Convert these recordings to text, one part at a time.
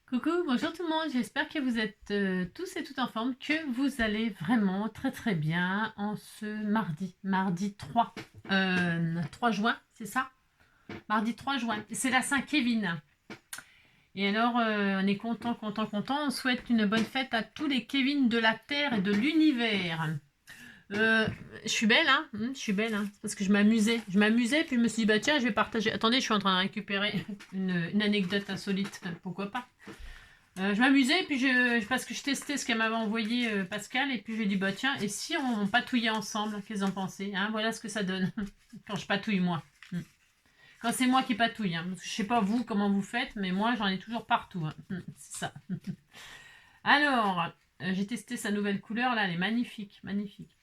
Coucou, bonjour tout le monde, j'espère que vous êtes tous et toutes en forme, que vous allez vraiment très très bien en ce mardi 3 juin, c'est ça? Mardi 3 juin, c'est la Saint-Kévin. Et alors, on est content, on souhaite une bonne fête à tous les Kévin de la Terre et de l'univers. Euh, je suis belle, hein, je suis belle, hein, c'est parce que je m'amusais, puis je me suis dit, bah tiens, je vais partager. Attendez, je suis en train de récupérer une anecdote insolite, pourquoi pas. Je m'amusais, puis parce que je testais ce qu'elle m'avait envoyé Pascal, et puis je lui ai dit, bah tiens, et si on patouillait ensemble, qu'est-ce que vous en pensez, hein? Voilà ce que ça donne, quand je patouille moi. Quand c'est moi qui patouille, hein. Parce que je sais pas vous, comment vous faites, mais moi j'en ai toujours partout, hein. C'est ça. Alors, j'ai testé sa nouvelle couleur, là, elle est magnifique, magnifique.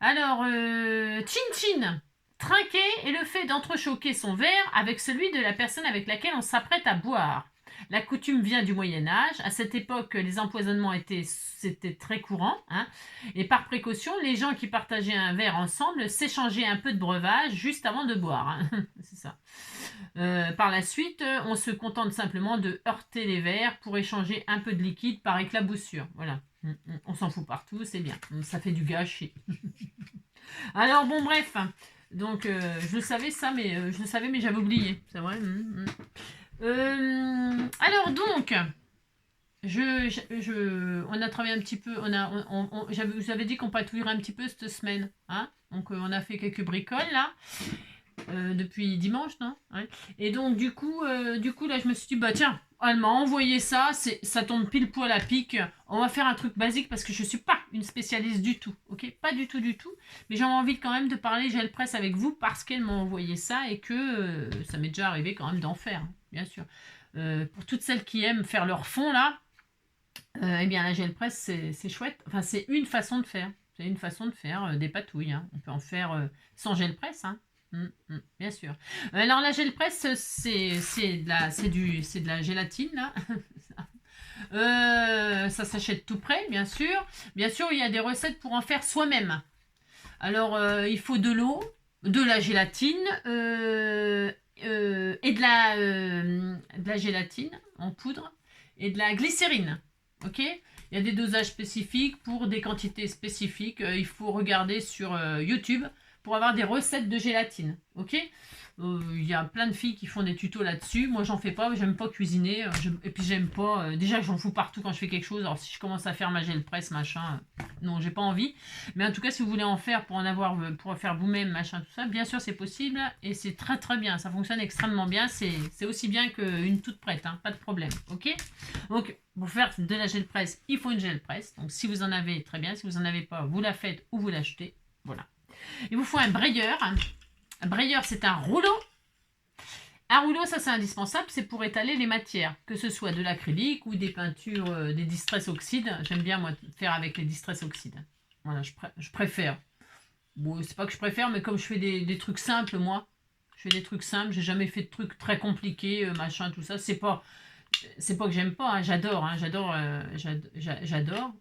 Alors, Chin Chin, trinquer est le fait d'entrechoquer son verre avec celui de la personne avec laquelle on s'apprête à boire. La coutume vient du Moyen Âge. À cette époque, les empoisonnements c'était très courant, hein. Et par précaution, les gens qui partageaient un verre ensemble s'échangeaient un peu de breuvage juste avant de boire, hein. C'est ça. Par la suite, on se contente simplement de heurter les verres pour échanger un peu de liquide par éclaboussure. Voilà. On s'en fout partout, c'est bien. Ça fait du gâchis. Alors bon, bref. Donc je le savais ça, mais je le savais, mais j'avais oublié. C'est vrai. Alors donc, on a travaillé un petit peu. Je vous avais dit qu'on patouillerait un petit peu cette semaine, hein. Donc on a fait quelques bricoles là. Depuis dimanche, non? Ouais. Et donc du coup là je me suis dit bah tiens, elle m'a envoyé ça, ça tombe pile poil à pic. On va faire un truc basique parce que je suis pas une spécialiste du tout, ok? Pas du tout du tout. Mais j'avais envie quand même de parler gel presse avec vous parce qu'elle m'a envoyé ça et que ça m'est déjà arrivé quand même d'en faire, hein, bien sûr. Pour toutes celles qui aiment faire leur fond là, eh bien la gel presse c'est chouette. Enfin c'est une façon de faire. C'est une façon de faire des patouilles, hein. On peut en faire sans gel presse, hein. Bien sûr. Alors la gel presse, c'est de la gélatine là. Ça s'achète tout prêt, bien sûr. Bien sûr, il y a des recettes pour en faire soi-même. Alors il faut de l'eau, de la gélatine et de la gélatine en poudre et de la glycérine. Ok? Il y a des dosages spécifiques pour des quantités spécifiques. Il faut regarder sur YouTube pour avoir des recettes de gélatine. Ok? Il y a plein de filles qui font des tutos là-dessus. Moi, j'en fais pas. J'aime pas cuisiner. Et puis, j'aime pas. Déjà, j'en fous partout quand je fais quelque chose. Alors, si je commence à faire ma gel presse, machin, non, j'ai pas envie. Mais en tout cas, si vous voulez en faire pour en avoir, pour faire vous-même, machin, tout ça, bien sûr, c'est possible. Et c'est très très bien. Ça fonctionne extrêmement bien. C'est aussi bien qu'une toute prête, hein, pas de problème. Ok? Donc, pour faire de la gel presse, il faut une gel presse. Donc, si vous en avez, très bien. Si vous en avez pas, vous la faites ou vous l'achetez. Voilà. Il vous faut un brayeur. Un brayeur, c'est un rouleau. Un rouleau, ça c'est indispensable, c'est pour étaler les matières, que ce soit de l'acrylique ou des peintures, des distress oxydes. J'aime bien moi faire avec les distress oxydes. Voilà, je préfère. Bon, c'est pas que je préfère, mais comme je fais des trucs simples, moi, je fais des trucs simples, j'ai jamais fait de trucs très compliqués, machin, tout ça. C'est pas que j'aime pas, hein, j'adore, hein, j'adore,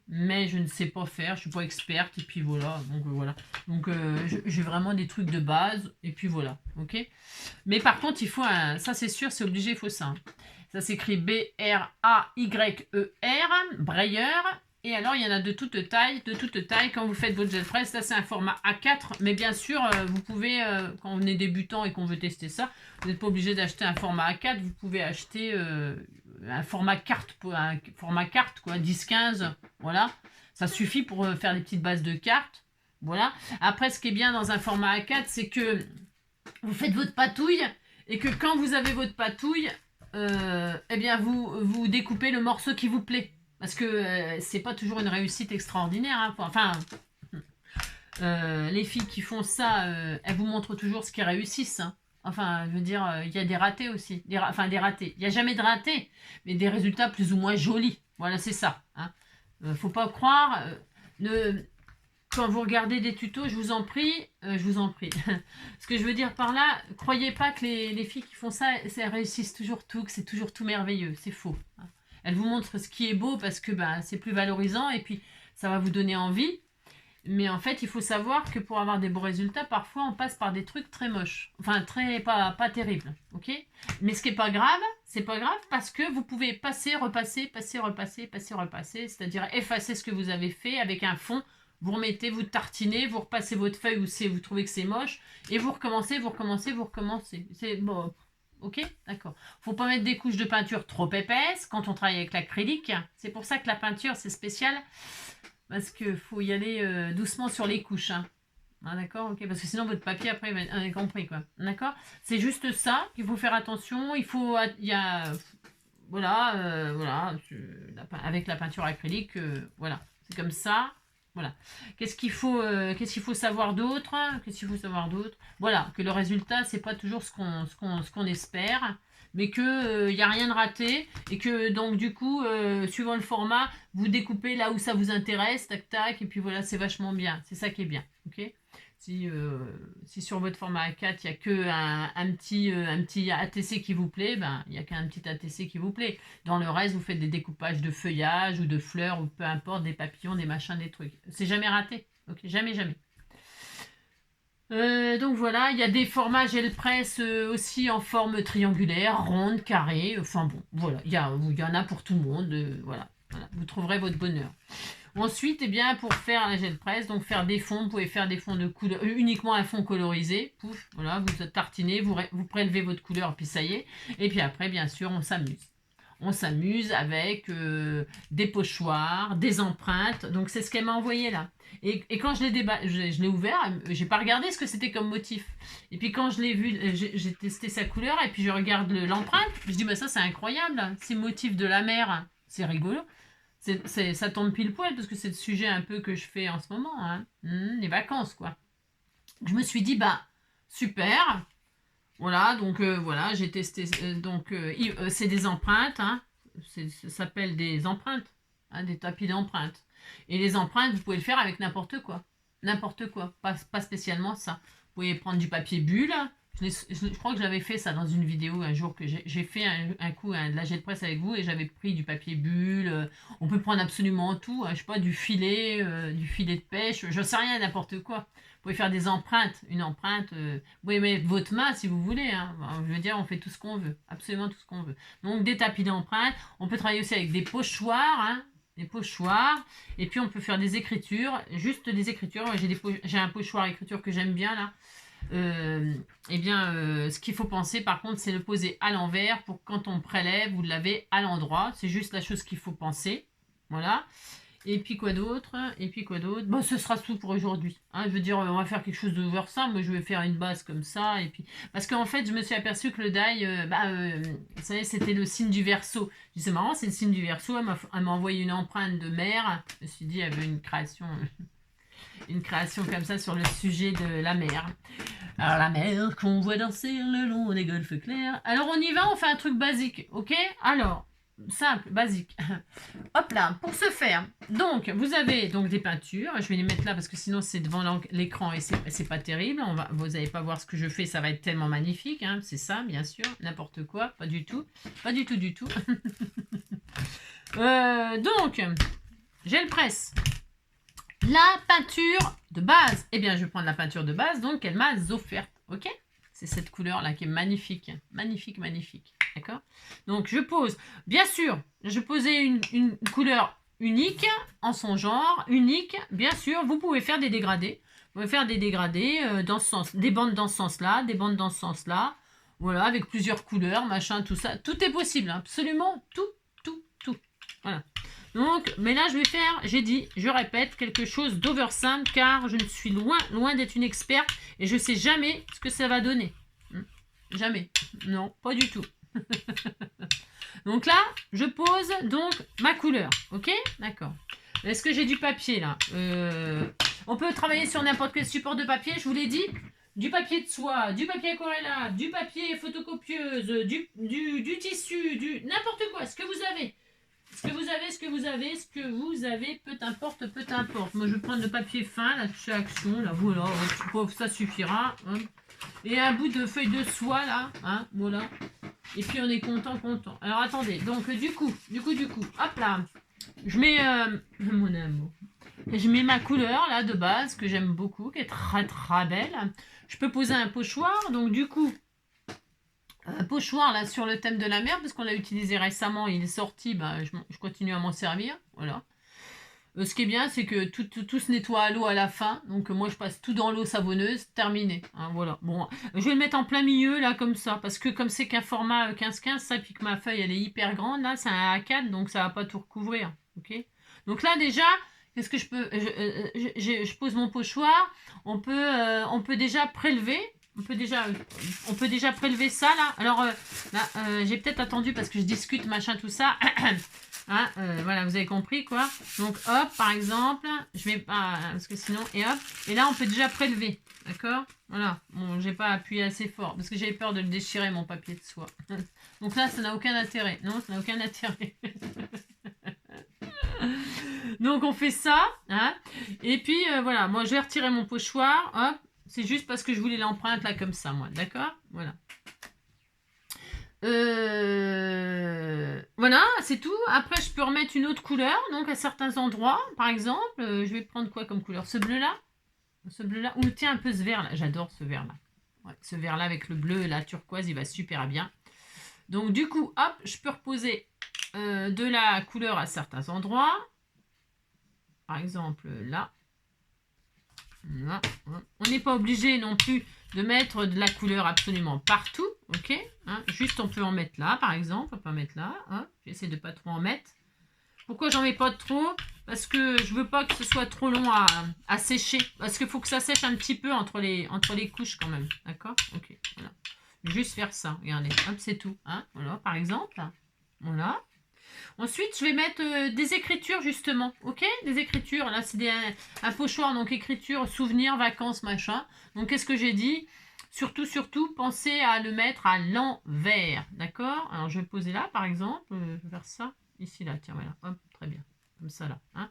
mais je ne sais pas faire, je suis pas experte, et puis voilà, donc voilà. Donc j'ai vraiment des trucs de base, et puis voilà, ok. Mais par contre, il faut ça c'est sûr, c'est obligé, il faut ça. Hein. Ça s'écrit B-R-A-Y-E-R, Brailleur. Et alors, il y en a de toute taille, quand vous faites votre gel presse. Ça, c'est un format A4. Mais bien sûr, vous pouvez, quand on est débutant et qu'on veut tester ça, vous n'êtes pas obligé d'acheter un format A4. Vous pouvez acheter un format carte, quoi, 10-15. Voilà. Ça suffit pour faire des petites bases de cartes. Voilà. Après, ce qui est bien dans un format A4, c'est que vous faites votre patouille et que quand vous avez votre patouille, eh bien, vous découpez le morceau qui vous plaît. Parce que c'est pas toujours une réussite extraordinaire. Hein. Enfin, les filles qui font ça, elles vous montrent toujours ce qui réussissent. Hein. Enfin, je veux dire, il y a des ratés aussi. Des ratés. Il n'y a jamais de ratés, mais des résultats plus ou moins jolis. Voilà, c'est ça. Hein. Faut pas croire. Quand vous regardez des tutos, je vous en prie. Ce que je veux dire par là, croyez pas que les filles qui font ça, elles réussissent toujours tout, que c'est toujours tout merveilleux. C'est faux. Hein. Elle vous montre ce qui est beau parce que c'est plus valorisant et puis ça va vous donner envie. Mais en fait, il faut savoir que pour avoir des beaux résultats, parfois on passe par des trucs très moches. Enfin, pas terribles. Ok? Mais ce qui n'est pas grave, c'est pas grave parce que vous pouvez passer, repasser, passer, repasser, passer, repasser, c'est-à-dire effacer ce que vous avez fait avec un fond. Vous remettez, vous tartinez, vous repassez votre feuille où c'est, vous trouvez que c'est moche, et vous recommencez, vous recommencez, vous recommencez. C'est bon, ok, d'accord. Faut pas mettre des couches de peinture trop épaisses quand on travaille avec l'acrylique. C'est pour ça que la peinture c'est spécial, parce que faut y aller doucement sur les couches. Hein. Ah, d'accord, ok, parce que sinon votre papier après il va être compris quoi. D'accord. C'est juste ça qu'il faut faire attention. Il faut, il y a, voilà, avec la peinture acrylique, voilà, c'est comme ça. Voilà. Qu'est-ce qu'il faut savoir d'autre? Qu'est-ce qu'il faut savoir d'autre? Voilà, que le résultat, c'est pas toujours ce qu'on espère, mais que il y a rien de raté et que donc du coup, suivant le format, vous découpez là où ça vous intéresse, tac tac, et puis voilà, c'est vachement bien. C'est ça qui est bien, ok? Si sur votre format A4, il n'y a que un petit ATC qui vous plaît, ben, il n'y a qu'un petit ATC qui vous plaît. Dans le reste, vous faites des découpages de feuillage ou de fleurs ou peu importe, des papillons, des machins, des trucs. C'est jamais raté. Ok, jamais, jamais. Donc voilà, il y a des formats gel presse aussi en forme triangulaire, ronde, carrée. Enfin bon, voilà, il y en a pour tout le monde. Voilà, vous trouverez votre bonheur. Ensuite, eh bien, pour faire la gel presse, donc faire des fonds, vous pouvez faire des fonds de couleur, uniquement un fond colorisé. Pouf, voilà, vous tartinez, vous prélevez votre couleur, puis ça y est. Et puis après, bien sûr, on s'amuse. On s'amuse avec des pochoirs, des empreintes. Donc c'est ce qu'elle m'a envoyé là. Et quand je l'ai ouvert, j'ai pas regardé ce que c'était comme motif. Et puis quand je l'ai vu, j'ai testé sa couleur et puis je regarde l'empreinte. Je dis bah ça c'est incroyable, ces motifs de la mer, c'est rigolo. Ça tombe pile poil parce que c'est le sujet un peu que je fais en ce moment, hein. Les vacances quoi. Je me suis dit bah super. Voilà, donc voilà, j'ai testé. C'est des empreintes, hein. Ça s'appelle des empreintes, hein, des tapis d'empreintes. Et les empreintes, vous pouvez le faire avec n'importe quoi. N'importe quoi, pas spécialement ça. Vous pouvez prendre du papier bulle. Je crois que j'avais fait ça dans une vidéo un jour que j'ai fait un coup de la jet de presse avec vous et j'avais pris du papier bulle. On peut prendre absolument tout, hein, je sais pas, du filet de pêche, je sais rien, n'importe quoi. Vous pouvez faire des empreintes, une empreinte. Vous pouvez mettre votre main si vous voulez. Hein. Je veux dire, on fait tout ce qu'on veut, absolument tout ce qu'on veut. Donc des tapis d'empreintes. On peut travailler aussi avec des pochoirs, hein, des pochoirs. Et puis on peut faire des écritures, juste des écritures. J'ai un pochoir écriture que j'aime bien là. Ce qu'il faut penser par contre c'est le poser à l'envers pour que quand on prélève vous l'avez à l'endroit, c'est juste la chose qu'il faut penser, voilà. Et puis quoi d'autre? Bon, ce sera tout pour aujourd'hui, hein. Je veux dire, on va faire quelque chose de simple. Moi je vais faire une base comme ça et puis parce qu'en fait je me suis aperçue que le die vous savez c'était le signe du Verseau. Je dis c'est marrant, c'est le signe du Verseau. Elle m'a envoyé une empreinte de mer. Je me suis dit elle veut une création comme ça sur le sujet de la mer. Alors la mer qu'on voit danser le long des golfes clairs. Alors on y va, on fait un truc basique, ok? Alors, simple, basique. Hop là, pour ce faire, donc vous avez donc des peintures. Je vais les mettre là parce que sinon c'est devant l'écran et c'est pas terrible. Vous n'allez pas voir ce que je fais, ça va être tellement magnifique. Hein. C'est ça, bien sûr, n'importe quoi, pas du tout. Pas du tout, du tout. Donc, gel presse. La peinture de base. Eh bien, je vais prendre la peinture de base, donc elle m'a offerte. Ok? C'est cette couleur-là qui est magnifique. Magnifique, magnifique. D'accord? Donc, je pose. Bien sûr, je posais une couleur unique, en son genre, unique. Bien sûr, vous pouvez faire des dégradés. Vous pouvez faire des dégradés dans ce sens. Des bandes dans ce sens-là, des bandes dans ce sens-là. Voilà, avec plusieurs couleurs, machin, tout ça. Tout est possible. Hein. Absolument tout. Voilà. Donc, mais là, je vais faire, je répète, quelque chose d'over simple, car je ne suis loin d'être une experte et je sais jamais ce que ça va donner. Jamais. Non, pas du tout. Donc là, je pose donc ma couleur. Ok? D'accord. Est-ce que j'ai du papier là? On peut travailler sur n'importe quel support de papier, je vous l'ai dit. Du papier de soie, du papier aquarella, du papier photocopieuse, du tissu, n'importe quoi, ce que vous avez. Ce que vous avez, peu importe. Moi, je vais prendre le papier fin, là, chez Action, là, voilà, ça suffira. Hein. Et un bout de feuille de soie, là, hein, voilà. Et puis, on est content. Alors, attendez, donc, du coup, hop là, je mets, mon amour, je mets ma couleur, là, de base, que j'aime beaucoup, qui est très, très belle. Je peux poser un pochoir, donc, du coup, Un pochoir là sur le thème de la mer, parce qu'on l'a utilisé récemment, il est sorti, bah, je continue à m'en servir. Voilà. Ce qui est bien, c'est que tout se nettoie à l'eau à la fin. Donc moi, je passe tout dans l'eau savonneuse, terminé. Hein, voilà. Bon, je vais le mettre en plein milieu, là, comme ça. Parce que comme c'est qu'un format 15-15, ça, puis que ma feuille, elle est hyper grande, là, c'est un A4, donc ça va pas tout recouvrir. Ok. Donc là, déjà, qu'est-ce que je peux... je pose mon pochoir. On peut déjà prélever. On peut déjà prélever ça, là. Alors, là, j'ai peut-être attendu parce que je discute, machin, tout ça. Hein, voilà, vous avez compris quoi. Donc hop, par exemple, je vais pas parce que sinon et hop, et là on peut déjà prélever, d'accord. Voilà, bon, j'ai pas appuyé assez fort parce que j'avais peur de le déchirer mon papier de soie. Donc là, ça n'a aucun intérêt. Non, ça n'a aucun intérêt. Donc on fait ça, hein. Et puis voilà, moi je vais retirer mon pochoir. Hop, c'est juste parce que je voulais l'empreinte là comme ça, moi, d'accord. Voilà. Voilà, c'est tout. Après, je peux remettre une autre couleur, donc à certains endroits. Par exemple, je vais prendre quoi comme couleur? Ce bleu-là? Ce bleu-là? Ou tiens, un peu ce vert-là. J'adore ce vert-là. Ouais, ce vert-là avec le bleu et la turquoise, il va super bien. Donc, du coup, hop, je peux reposer de la couleur à certains endroits. Par exemple, là. Là. On n'est pas obligé non plus de mettre de la couleur absolument partout, ok, hein, juste on peut en mettre là, par exemple, on peut en mettre là, hein. J'essaie de pas trop en mettre. Pourquoi j'en mets pas trop? Parce que je veux pas que ce soit trop long à sécher, parce qu'il faut que ça sèche un petit peu entre les couches quand même, d'accord, ok, voilà. Juste faire ça, regardez, hop, c'est tout, hein, voilà, par exemple, voilà. Ensuite, je vais mettre des écritures, justement. Ok. Des écritures. Là, c'est un pochoir. Donc, écriture, souvenirs, vacances, machin. Donc, qu'est-ce que j'ai dit? Surtout, pensez à le mettre à l'envers. D'accord. Alors, je vais poser là, par exemple. Je vais faire ça. Ici, là. Tiens, voilà. Hop, très bien. Comme ça, là. Hein.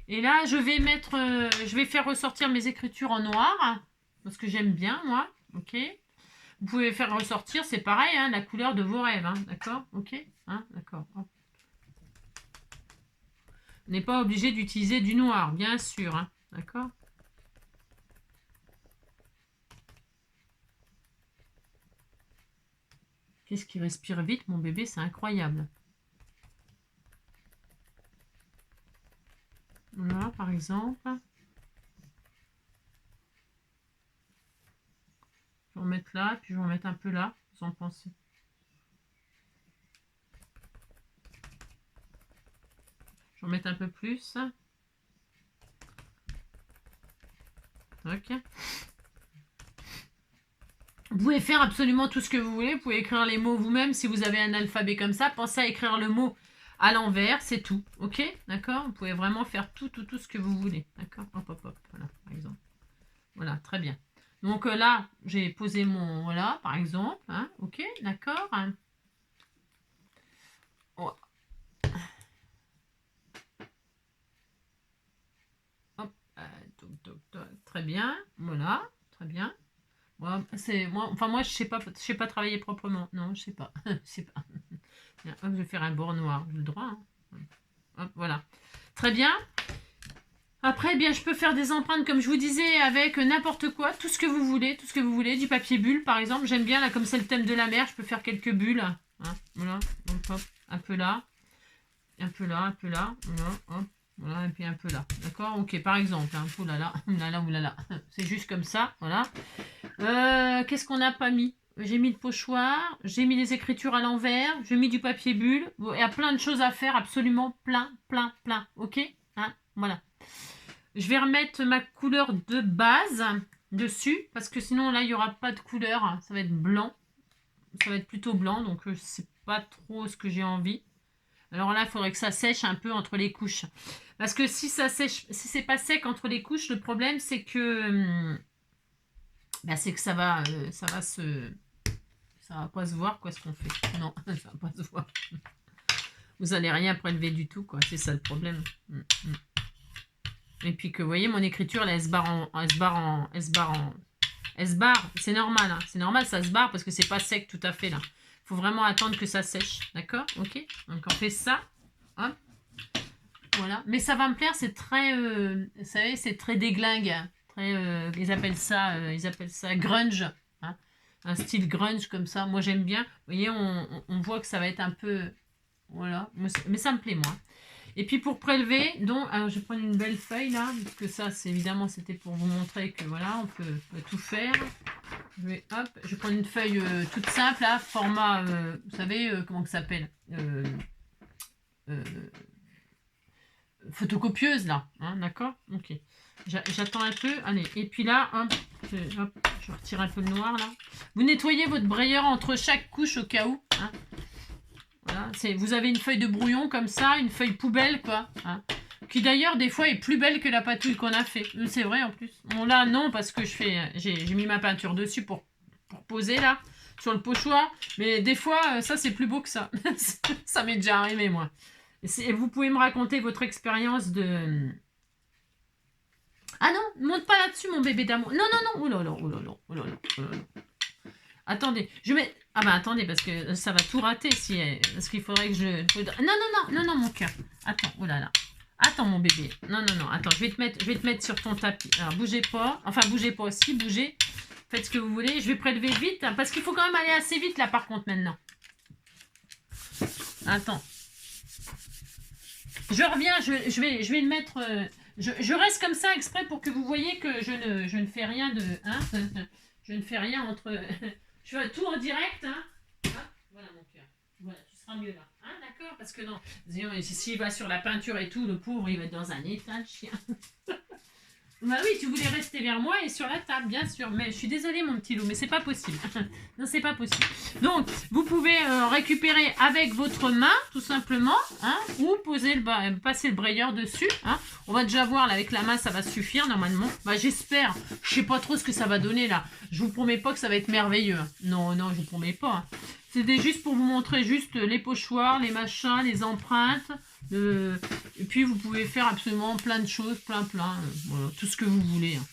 Et là, je vais faire ressortir mes écritures en noir. Parce que j'aime bien, moi. Ok. Vous pouvez faire ressortir, c'est pareil, hein, la couleur de vos rêves. Hein. D'accord. Ok. Hein, d'accord. Hop. On n'est pas obligé d'utiliser du noir, bien sûr. Hein. D'accord? Qu'est-ce qui respire vite, mon bébé? C'est incroyable. Voilà, par exemple. Je vais en mettre là, puis je vais en mettre un peu là. Vous en pensez? Je vais en mettre un peu plus. Ok. Vous pouvez faire absolument tout ce que vous voulez. Vous pouvez écrire les mots vous-même si vous avez un alphabet comme ça. Pensez à écrire le mot à l'envers, c'est tout. Ok? D'accord? Vous pouvez vraiment faire tout ce que vous voulez. D'accord? Hop, hop, hop. Voilà, par exemple. Voilà, très bien. Donc là, j'ai posé mon... Voilà, par exemple. Hein, ok, d'accord. Hein. Oh. Hop, très bien. Voilà, très bien. Moi, je sais pas travailler proprement. Non, je sais pas. Je sais pas. Hop, je vais faire un bord noir. J'ai le droit. Hein. Hop, voilà. Très bien. Après, eh bien, je peux faire des empreintes, comme je vous disais, avec n'importe quoi, tout ce que vous voulez, du papier bulle, par exemple. J'aime bien, là, comme c'est le thème de la mer, je peux faire quelques bulles. Hein, voilà, donc hop, un peu là, un peu là, un peu là, voilà, hop, voilà, et puis un peu là. D'accord? Ok, par exemple, hein, oulala, oulala, oulala. C'est juste comme ça, voilà. Qu'est-ce qu'on n'a pas mis? J'ai mis le pochoir, j'ai mis les écritures à l'envers, j'ai mis du papier bulle. Bon, il y a plein de choses à faire, absolument plein. Ok? Hein, voilà. Je vais remettre ma couleur de base dessus, parce que sinon là, il n'y aura pas de couleur. Ça va être blanc. Ça va être plutôt blanc, donc c'est pas trop ce que j'ai envie. Alors là, il faudrait que ça sèche un peu entre les couches. Parce que si ça sèche, si c'est pas sec entre les couches, le problème c'est que ça va pas se voir quoi ce qu'on fait. Non, ça va pas se voir. Vous allez rien prélever du tout quoi. C'est ça le problème. Et puis que vous voyez mon écriture là, elle se barre. C'est normal. Hein. C'est normal, ça se barre parce que c'est pas sec tout à fait là. Il faut vraiment attendre que ça sèche. D'accord? Ok. Donc on fait ça. Hop. Voilà. Mais ça va me plaire. C'est très, vous savez, c'est très déglingue. Très, ils appellent ça grunge. Hein. un style grunge comme ça. Moi, j'aime bien. Vous voyez, on voit que ça va être un peu... Voilà, mais ça me plaît, moi. Et puis, pour prélever, donc, alors, je vais prendre une belle feuille, là, parce que ça, c'est évidemment, c'était pour vous montrer que, voilà, on peut tout faire. Je vais prendre une feuille toute simple, là, format, vous savez, comment ça s'appelle photocopieuse, là, hein, d'accord? Ok. J'attends un peu, allez, et puis là, hop, je retire un peu le noir, là. Vous nettoyez votre brayeur entre chaque couche au cas où, hein. Voilà, vous avez une feuille de brouillon comme ça, une feuille poubelle, quoi, hein, qui d'ailleurs, des fois, est plus belle que la patouille qu'on a fait. C'est vrai, en plus. Bon, là, non, parce que j'ai mis ma peinture dessus pour poser, là, sur le pochoir. Mais des fois, ça, c'est plus beau que ça. Ça m'est déjà arrivé, moi. Et vous pouvez me raconter votre expérience de... Ah non, monte pas là-dessus, mon bébé d'amour. Non, non, non. Oh là là, oh là là, oh là là, oh là là. Attendez, je mets... Ah bah attendez, parce que ça va tout rater si... Parce qu'il faudrait que je... Non, non, non, non, non, mon cœur. Attends, oh là là. Attends, mon bébé. Non, non, non, attends, je vais te mettre sur ton tapis. Alors, bougez pas. Enfin, bougez pas aussi, bougez. Faites ce que vous voulez. Je vais prélever vite, hein, parce qu'il faut quand même aller assez vite, là, par contre, maintenant. Attends. Je reviens, je vais le mettre... Je reste comme ça exprès pour que vous voyez que je ne fais rien de... Hein, je ne fais rien entre... Je fais tout en direct. Hein. Voilà mon cœur. Voilà, tu seras mieux là. Hein, d'accord? Parce que non, s'il va sur la peinture et tout, le pauvre, il va être dans un état de chien. Bah oui, tu voulais rester vers moi et sur la table, bien sûr. Mais je suis désolée, mon petit loup, mais c'est pas possible. Non, c'est pas possible. Donc, vous pouvez récupérer avec votre main, tout simplement, hein, ou passer le brayeur dessus. Hein. On va déjà voir, là, avec la main, ça va suffire, normalement. Bah, j'espère. Je sais pas trop ce que ça va donner, là. Je vous promets pas que ça va être merveilleux. Non, non, je vous promets pas. Hein. C'était juste pour vous montrer juste les pochoirs, les machins, les empreintes. Et puis vous pouvez faire absolument plein de choses, plein, voilà, tout ce que vous voulez. Hein.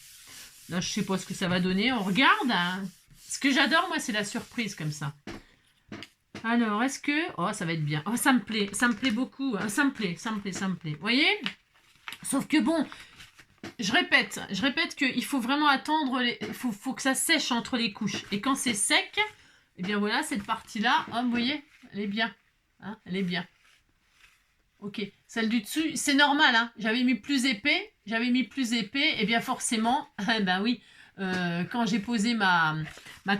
Là, je sais pas ce que ça va donner. On regarde. Hein. Ce que j'adore, moi, c'est la surprise comme ça. Alors, est-ce que... Oh, ça va être bien. Oh, ça me plaît beaucoup. Hein. Ça me plaît. Vous voyez? Sauf que bon... Je répète qu'il faut vraiment attendre, il faut que ça sèche entre les couches. Et quand c'est sec, et bien voilà, cette partie-là, oh, vous voyez, elle est bien. Hein, elle est bien. Ok, celle du dessus, c'est normal, hein. J'avais mis plus épais, et bien forcément, ben oui, quand j'ai posé ma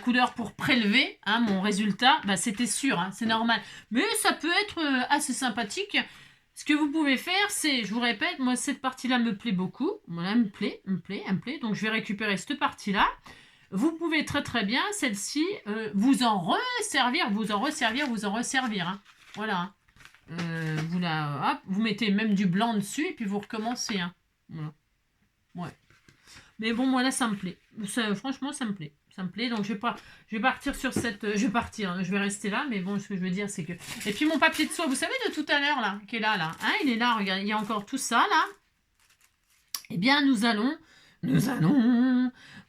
couleur pour prélever, hein, mon résultat, ben c'était sûr, hein, c'est normal. Mais ça peut être assez sympathique. Ce que vous pouvez faire, c'est, je vous répète, moi cette partie-là me plaît beaucoup. Voilà, elle me plaît. Donc je vais récupérer cette partie-là. Vous pouvez très très bien, celle-ci, vous en resservir. Hein. Voilà. Vous mettez même du blanc dessus et puis vous recommencez. Hein. Voilà. Ouais. Mais bon, moi là, ça me plaît. Franchement, ça me plaît. Donc je vais partir sur cette... Je vais rester là, mais bon, ce que je veux dire, c'est que... Et puis mon papier de soie, vous savez, de tout à l'heure, là, qui est là, hein, il est là, regardez, il y a encore tout ça, là. Eh bien, nous allons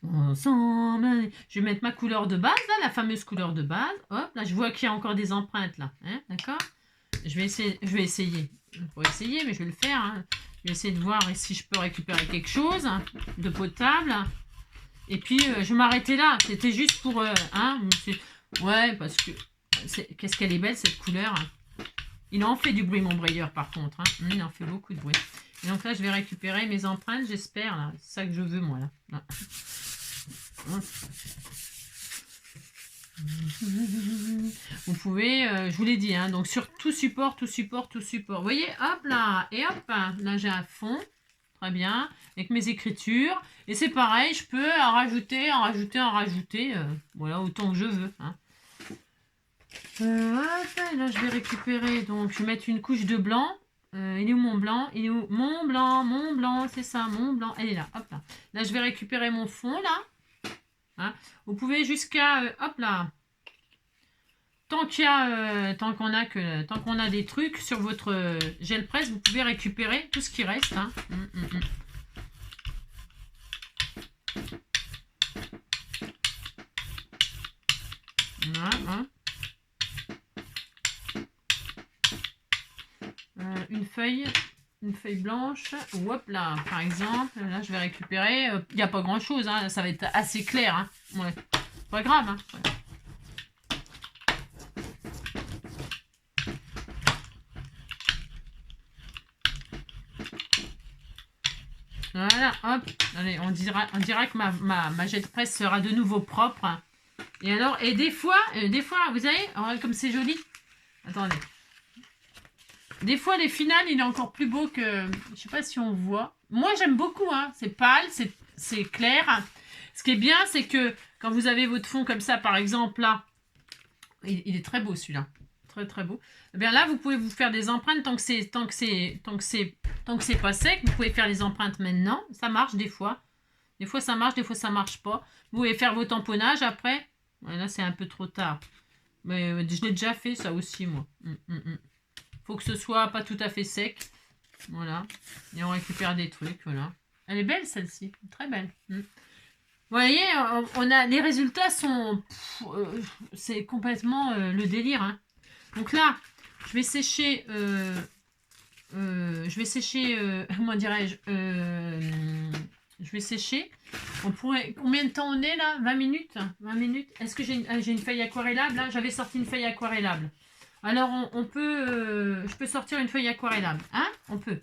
ensemble... Je vais mettre ma couleur de base, là, la fameuse couleur de base. Hop, là, je vois qu'il y a encore des empreintes, là. Hein, d'accord? Je vais essayer. Pour essayer, mais je vais le faire, hein. Je vais essayer de voir si je peux récupérer quelque chose de potable. Et puis, je vais m'arrêter là. C'était juste pour... hein, ouais, parce que... Qu'est-ce qu'elle est belle, cette couleur. Il en fait du bruit, mon brayeur, par contre. Hein. Il en fait beaucoup de bruit. Et donc là, je vais récupérer mes empreintes, j'espère. C'est ça que je veux, moi, là. Vous pouvez, je vous l'ai dit, hein, donc sur tout support. Vous voyez, hop là, et hop, là j'ai un fond, très bien, avec mes écritures, et c'est pareil, je peux en rajouter, voilà, autant que je veux. Hein. Là je vais récupérer, donc je vais mettre une couche de blanc. Il est où mon blanc? Mon blanc, c'est ça, mon blanc, elle est là, hop là. Là je vais récupérer mon fond, là. Hein. Vous pouvez jusqu'à hop là, tant qu'on a des trucs sur votre gel presse, vous pouvez récupérer tout ce qui reste. Hein. Voilà, hein. Une feuille blanche, ou hop là, par exemple, là je vais récupérer, il n'y a pas grand chose, hein, ça va être assez clair, hein. Ouais. Pas grave, hein. Voilà, hop. Allez, on dira que ma jet presse sera de nouveau propre. Et alors, et des fois, vous savez, oh, comme c'est joli. Attendez. Des fois, les finales, il est encore plus beau que... Je sais pas si on voit. Moi, j'aime beaucoup, hein. C'est pâle, c'est clair. Ce qui est bien, c'est que quand vous avez votre fond comme ça, par exemple, là, il est très beau, celui-là. Très, très beau. Eh bien là, vous pouvez vous faire des empreintes tant que c'est pas sec. Vous pouvez faire les empreintes maintenant. Ça marche des fois. Des fois, ça marche, des fois, ça marche pas. Vous pouvez faire vos tamponnages après. Ouais, là, c'est un peu trop tard. Mais je l'ai déjà fait, ça aussi, moi. Faut que ce soit pas tout à fait sec. Voilà. Et on récupère des trucs, voilà. Elle est belle, celle-ci. Très belle. Vous voyez, on a, les résultats sont... c'est complètement le délire. Hein. Donc là, je vais sécher... comment dirais-je je vais sécher. On pourrait... Combien de temps on est là 20 minutes 20 minutes. Est-ce que j'ai une feuille aquarellable là? J'avais sorti une feuille aquarellable. Alors on peut... je peux sortir une feuille aquarellable. Hein? On peut.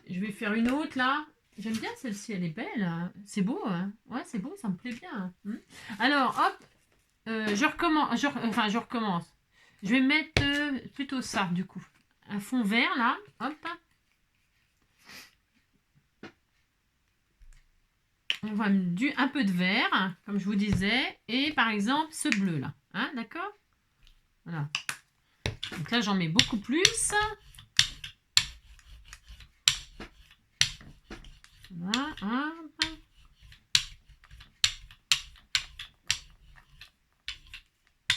Je vais faire une autre là. J'aime bien celle-ci, elle est belle. Hein. C'est beau. Hein. Ouais, c'est beau, ça me plaît bien. Hein. Alors, hop. Je recommence. Je recommence. Je vais mettre plutôt ça du coup. Un fond vert là. Hop. On va un peu de vert, comme je vous disais, et par exemple ce bleu là, hein, d'accord? Voilà. Donc là j'en mets beaucoup plus. Voilà, hop.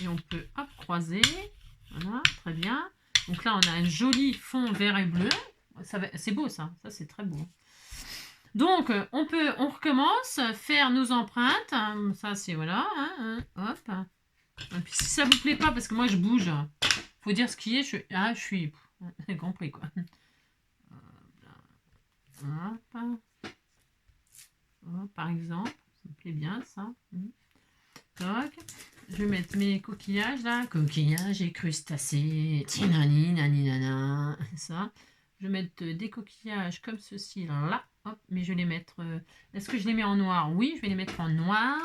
Et on peut hop croiser. Voilà, très bien. Donc là on a un joli fond vert et bleu. C'est beau ça, ça c'est très beau. Donc, on recommence, faire nos empreintes. Ça, c'est voilà. Hop. Et puis, si ça vous plaît pas, parce que moi, je bouge, faut dire ce qui est. Je suis... J'ai compris, quoi. Hop. Hop, par exemple. Ça me plaît bien, ça. Toc. Je vais mettre mes coquillages, là. Coquillages et crustacés. Tinani, nani, nana. Ça. Je vais mettre des coquillages comme ceci, là. Hop, mais je vais les mettre... Est-ce que je les mets en noir? Oui, je vais les mettre en noir.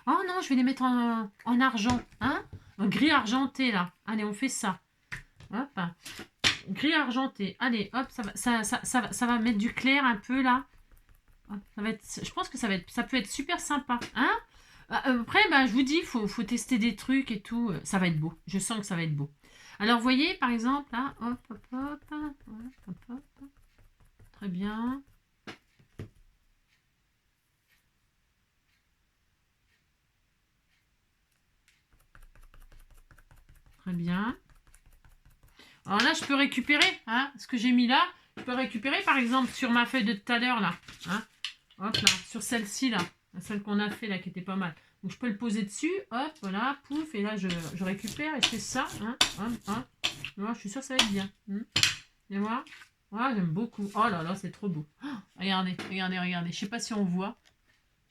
Oh non, je vais les mettre en argent. Hein? En gris argenté, là. Allez, on fait ça. Hop. Gris argenté. Allez, hop, ça va mettre du clair un peu, là. Hop, ça va être, je pense que ça peut être super sympa. Hein? Après, bah, je vous dis, faut tester des trucs et tout. Ça va être beau. Je sens que ça va être beau. Alors, vous voyez, par exemple, là, hop, hop, hop, hop, hop. Très bien. Très bien. Alors là, je peux récupérer hein, ce que j'ai mis là. Je peux récupérer, par exemple, sur ma feuille de tout à l'heure, là. Hein, hop, là. Sur celle-ci, là. Celle qu'on a fait, là, qui était pas mal. Donc, je peux le poser dessus. Hop, voilà. Pouf. Et là, je récupère et je fais ça. Hein, hein. Moi, je suis sûre que ça va être bien. Et moi, voilà, j'aime beaucoup. Oh là là, c'est trop beau. Oh, regardez, regardez, regardez. Je sais pas si on voit.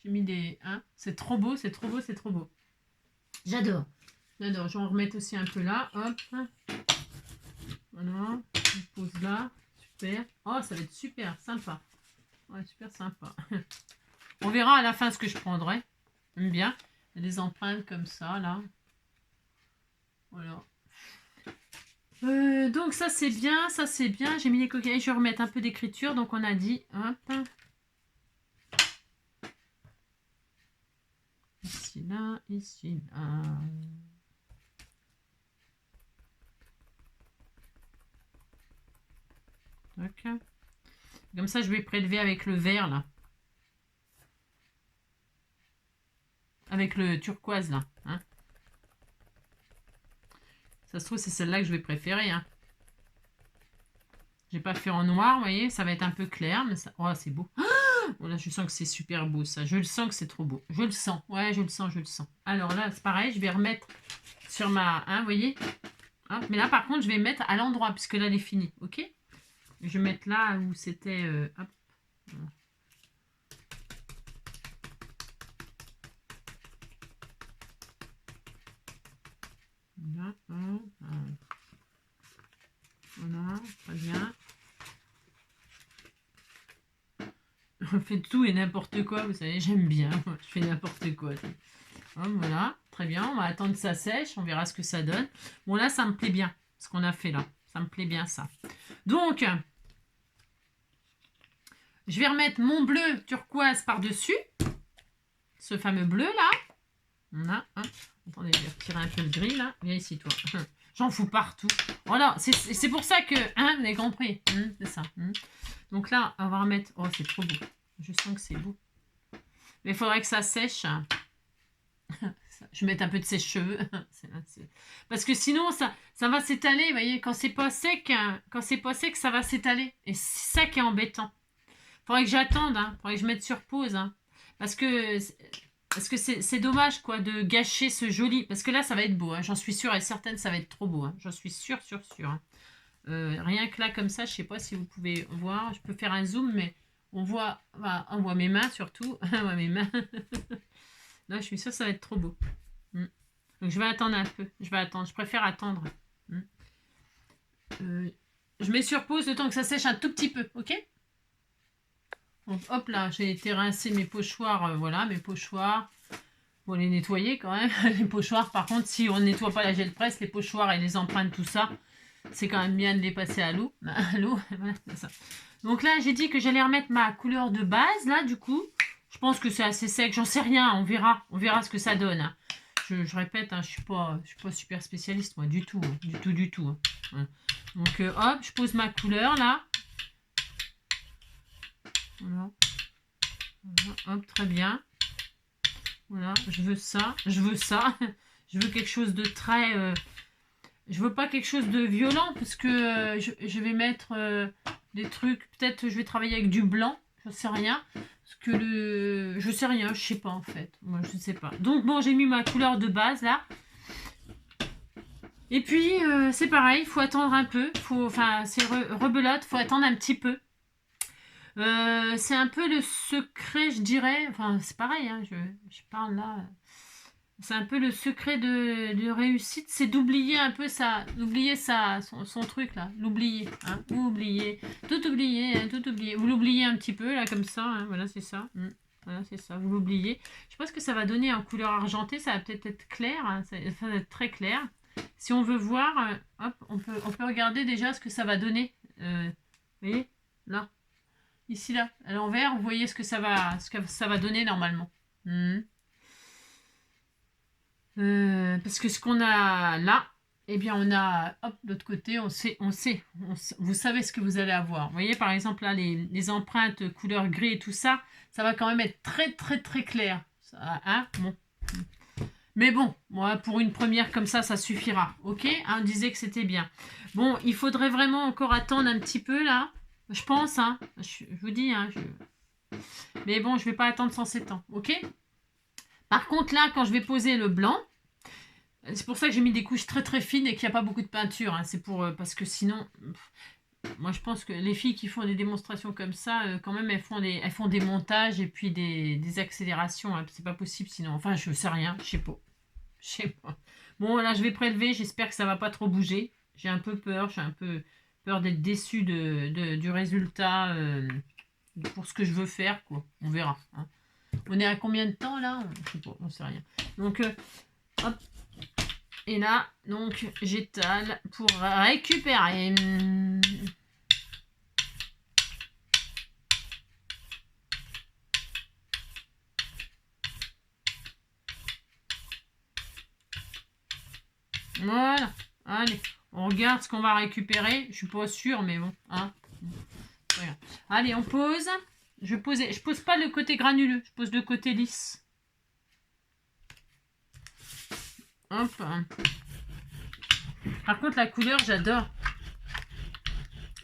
J'ai mis des... Hein, c'est trop beau, c'est trop beau, c'est trop beau. J'adore. J'adore. Je vais en remettre aussi un peu là. Hop. Voilà. Je pose là. Super. Oh, ça va être super sympa. Ouais, super sympa. On verra à la fin ce que je prendrai. J'aime bien. Il y a des empreintes comme ça, là. Voilà. Donc ça c'est bien, ça c'est bien. J'ai mis les coquillages, je vais remettre un peu d'écriture. Donc on a dit, hop. Ici là, ici là. Ok. Comme ça je vais prélever avec le vert là. Avec le turquoise là. Hein. Ça se trouve c'est celle-là que je vais préférer. Hein. J'ai pas fait en noir, vous voyez, ça va être un peu clair, mais ça... Oh, c'est beau. Oh, là, je sens que c'est super beau, ça. Je le sens que c'est trop beau. Je le sens. Ouais, je le sens, je le sens. Alors là, c'est pareil, je vais remettre sur ma... Hein, vous voyez hop. Mais là, par contre, je vais mettre à l'endroit, puisque là, elle est finie. OK? Je vais mettre là où c'était... hop. Voilà. Voilà, très bien. On fait tout et n'importe quoi, vous savez, j'aime bien. Je fais n'importe quoi. Hop, voilà, très bien. On va attendre que ça sèche. On verra ce que ça donne. Bon, là, ça me plaît bien, ce qu'on a fait là. Ça me plaît bien, ça. Donc, je vais remettre mon bleu turquoise par-dessus. Ce fameux bleu, là. Voilà. Hein. Attendez, je vais retirer un peu le gris, là. Viens ici, toi. J'en fous partout. Voilà, c'est pour ça que... Hein, vous avez compris. C'est ça. Donc là, on va remettre... Oh, c'est trop beau. Je sens que c'est beau. Mais il faudrait que ça sèche. Je vais mettre un peu de sèche-cheveux. Parce que sinon, ça va s'étaler. Vous voyez, quand c'est pas sec, ça va s'étaler. Et c'est ça qui est embêtant. Il faudrait que j'attende. Il faudrait que je mette sur pause. Parce que c'est dommage, quoi, de gâcher ce joli... Parce que là, ça va être beau. J'en suis sûre et certaine, ça va être trop beau. J'en suis sûre. Rien que là, comme ça, je sais pas si vous pouvez voir. Je peux faire un zoom, mais on voit mes mains, surtout. On voit mes mains. Là, je suis sûre que ça va être trop beau. Donc, je vais attendre un peu. Je préfère attendre. Je mets sur pause le temps que ça sèche un tout petit peu, ok? Donc, hop là, j'ai été rincer mes pochoirs. Voilà, mes pochoirs. Faut les nettoyer quand même. Les pochoirs, par contre, si on ne nettoie pas la gel presse, les pochoirs et les empreintes, tout ça, c'est quand même bien de les passer à l'eau. Voilà, c'est ça. Donc là, j'ai dit que j'allais remettre ma couleur de base. Là, du coup, je pense que c'est assez sec. J'en sais rien, on verra. On verra ce que ça donne. Je répète, je suis pas super spécialiste, moi, du tout. Du tout. Donc, hop, je pose ma couleur, là. Voilà. Hop, très bien. Voilà, je veux ça. Je veux quelque chose de très... je veux pas quelque chose de violent, parce que je vais mettre des trucs... Peut-être je vais travailler avec du blanc, je sais rien. Parce que je sais rien, je sais pas en fait. Moi, je sais pas. Donc bon, j'ai mis ma couleur de base, là. Et puis, c'est pareil, il faut attendre un peu. C'est rebelote, il faut attendre un petit peu. C'est un peu le secret, je dirais. Enfin, c'est pareil, je parle là. C'est un peu le secret de réussite, c'est d'oublier un peu son truc là. L'oublier. Vous oubliez. Tout oublier, tout oublier. Vous l'oubliez un petit peu là, comme ça. Voilà, c'est ça. Voilà, c'est ça. Vous l'oubliez. Je pense que ça va donner en couleur argentée. Ça va peut-être être clair. Ça va être très clair. Si on veut voir, hop, on peut regarder déjà ce que ça va donner. Vous voyez, là. Ici, là, à l'envers, vous voyez ce que ça va donner normalement. Parce que ce qu'on a là, eh bien, on a, hop, de l'autre côté, on sait, vous savez ce que vous allez avoir. Vous voyez, par exemple, là, les empreintes couleur gris et tout ça, ça va quand même être très, très, très clair. Ça, bon. Mais bon, moi, pour une première comme ça suffira. Ok, on disait que c'était bien. Bon, il faudrait vraiment encore attendre un petit peu, là. Je pense, je vous dis, mais bon, je vais pas attendre 107 ans, ok? Par contre, là, quand je vais poser le blanc, c'est pour ça que j'ai mis des couches très très fines et qu'il n'y a pas beaucoup de peinture. C'est parce que sinon, moi je pense que les filles qui font des démonstrations comme ça, quand même, elles font des montages et puis des accélérations. C'est pas possible sinon. Enfin, je sais rien, je sais pas. Bon, là, je vais prélever. J'espère que ça va pas trop bouger. J'ai un peu peur. J'ai un peu peur d'être déçue du résultat pour ce que je veux faire, quoi. On verra. On est à combien de temps, là? Je sais pas, on sait rien. Donc, hop. Et là, donc, j'étale pour récupérer. Voilà. Allez, on regarde ce qu'on va récupérer. Je suis pas sûre, mais bon. Voilà. Allez, on pose. Je pose pas le côté granuleux, je pose le côté lisse. Hop. Par contre, la couleur, j'adore.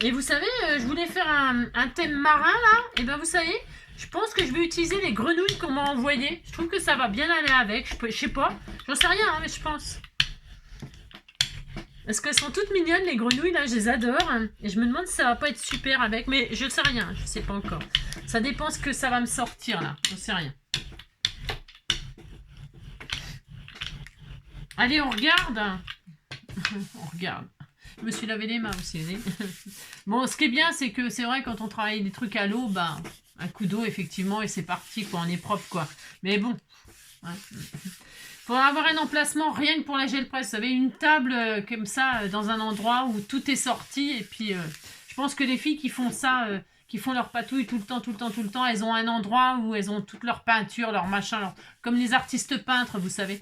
Et vous savez, je voulais faire un thème marin, là. Et ben, vous savez, je pense que je vais utiliser les grenouilles qu'on m'a envoyées. Je trouve que ça va bien aller avec. Je sais pas. J'en sais rien, mais je pense. Parce qu'elles sont toutes mignonnes, les grenouilles, là, je les adore. Et je me demande si ça va pas être super avec. Mais je sais rien, je sais pas encore. Ça dépend ce que ça va me sortir, là. Je sais rien. Allez, on regarde. On regarde. Je me suis lavé les mains aussi. Bon, ce qui est bien, c'est que c'est vrai, quand on travaille des trucs à l'eau, bah, Un coup d'eau, effectivement, et c'est parti, quoi. On est propre, quoi. Mais bon. Ouais. Faudra avoir un emplacement rien que pour la gel presse. Vous savez, une table comme ça, dans un endroit où tout est sorti. Et puis, je pense que les filles qui font ça, qui font leur patouille tout le temps, tout le temps, tout le temps, elles ont un endroit où elles ont toute leur peinture, leur machin, comme les artistes peintres, vous savez.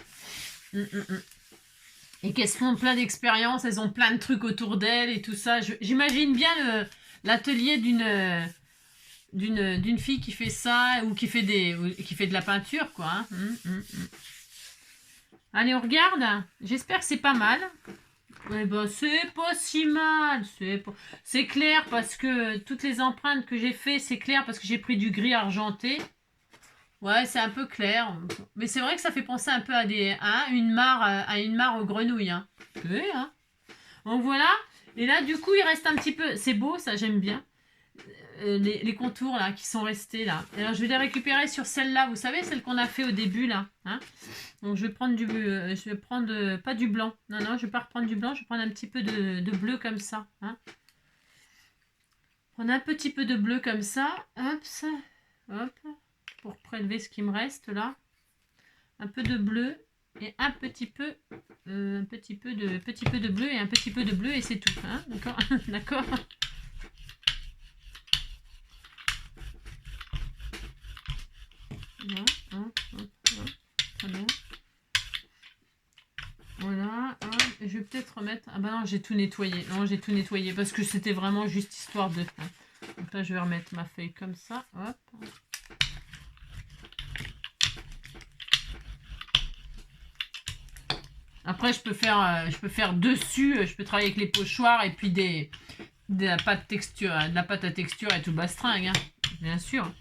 Et qu'elles se font plein d'expériences, elles ont plein de trucs autour d'elles et tout ça. J'imagine bien l'atelier d'une fille qui fait ça ou qui fait de la peinture, quoi. Hein. Allez, on regarde. J'espère que c'est pas mal. Eh ben, c'est pas si mal. C'est clair parce que toutes les empreintes que j'ai fait, c'est clair parce que j'ai pris du gris argenté. Ouais, c'est un peu clair. Mais c'est vrai que ça fait penser un peu à une mare aux grenouilles. Hein. Oui, hein. Donc voilà. Et là, du coup, il reste un petit peu. C'est beau, ça, j'aime bien. Les contours là qui sont restés là. Alors je vais les récupérer sur celle-là, vous savez, celle qu'on a fait au début là. Hein, donc je vais prendre pas du blanc. Non, je vais pas reprendre du blanc, je vais prendre un petit peu de bleu comme ça. Hein. Prendre un petit peu de bleu comme ça. Hop, ça. Hop. Pour prélever ce qui me reste là. Un peu de bleu et un petit peu de bleu et un petit peu de bleu et c'est tout. Hein, d'accord. D'accord. Voilà, je vais peut-être remettre. Ah bah non, j'ai tout nettoyé. Non, j'ai tout nettoyé parce que c'était vraiment juste histoire de. Donc là, je vais remettre ma feuille comme ça. Hop. Après, je peux faire dessus. Je peux travailler avec les pochoirs et puis de la pâte à texture et tout bastringue. Hein, bien sûr.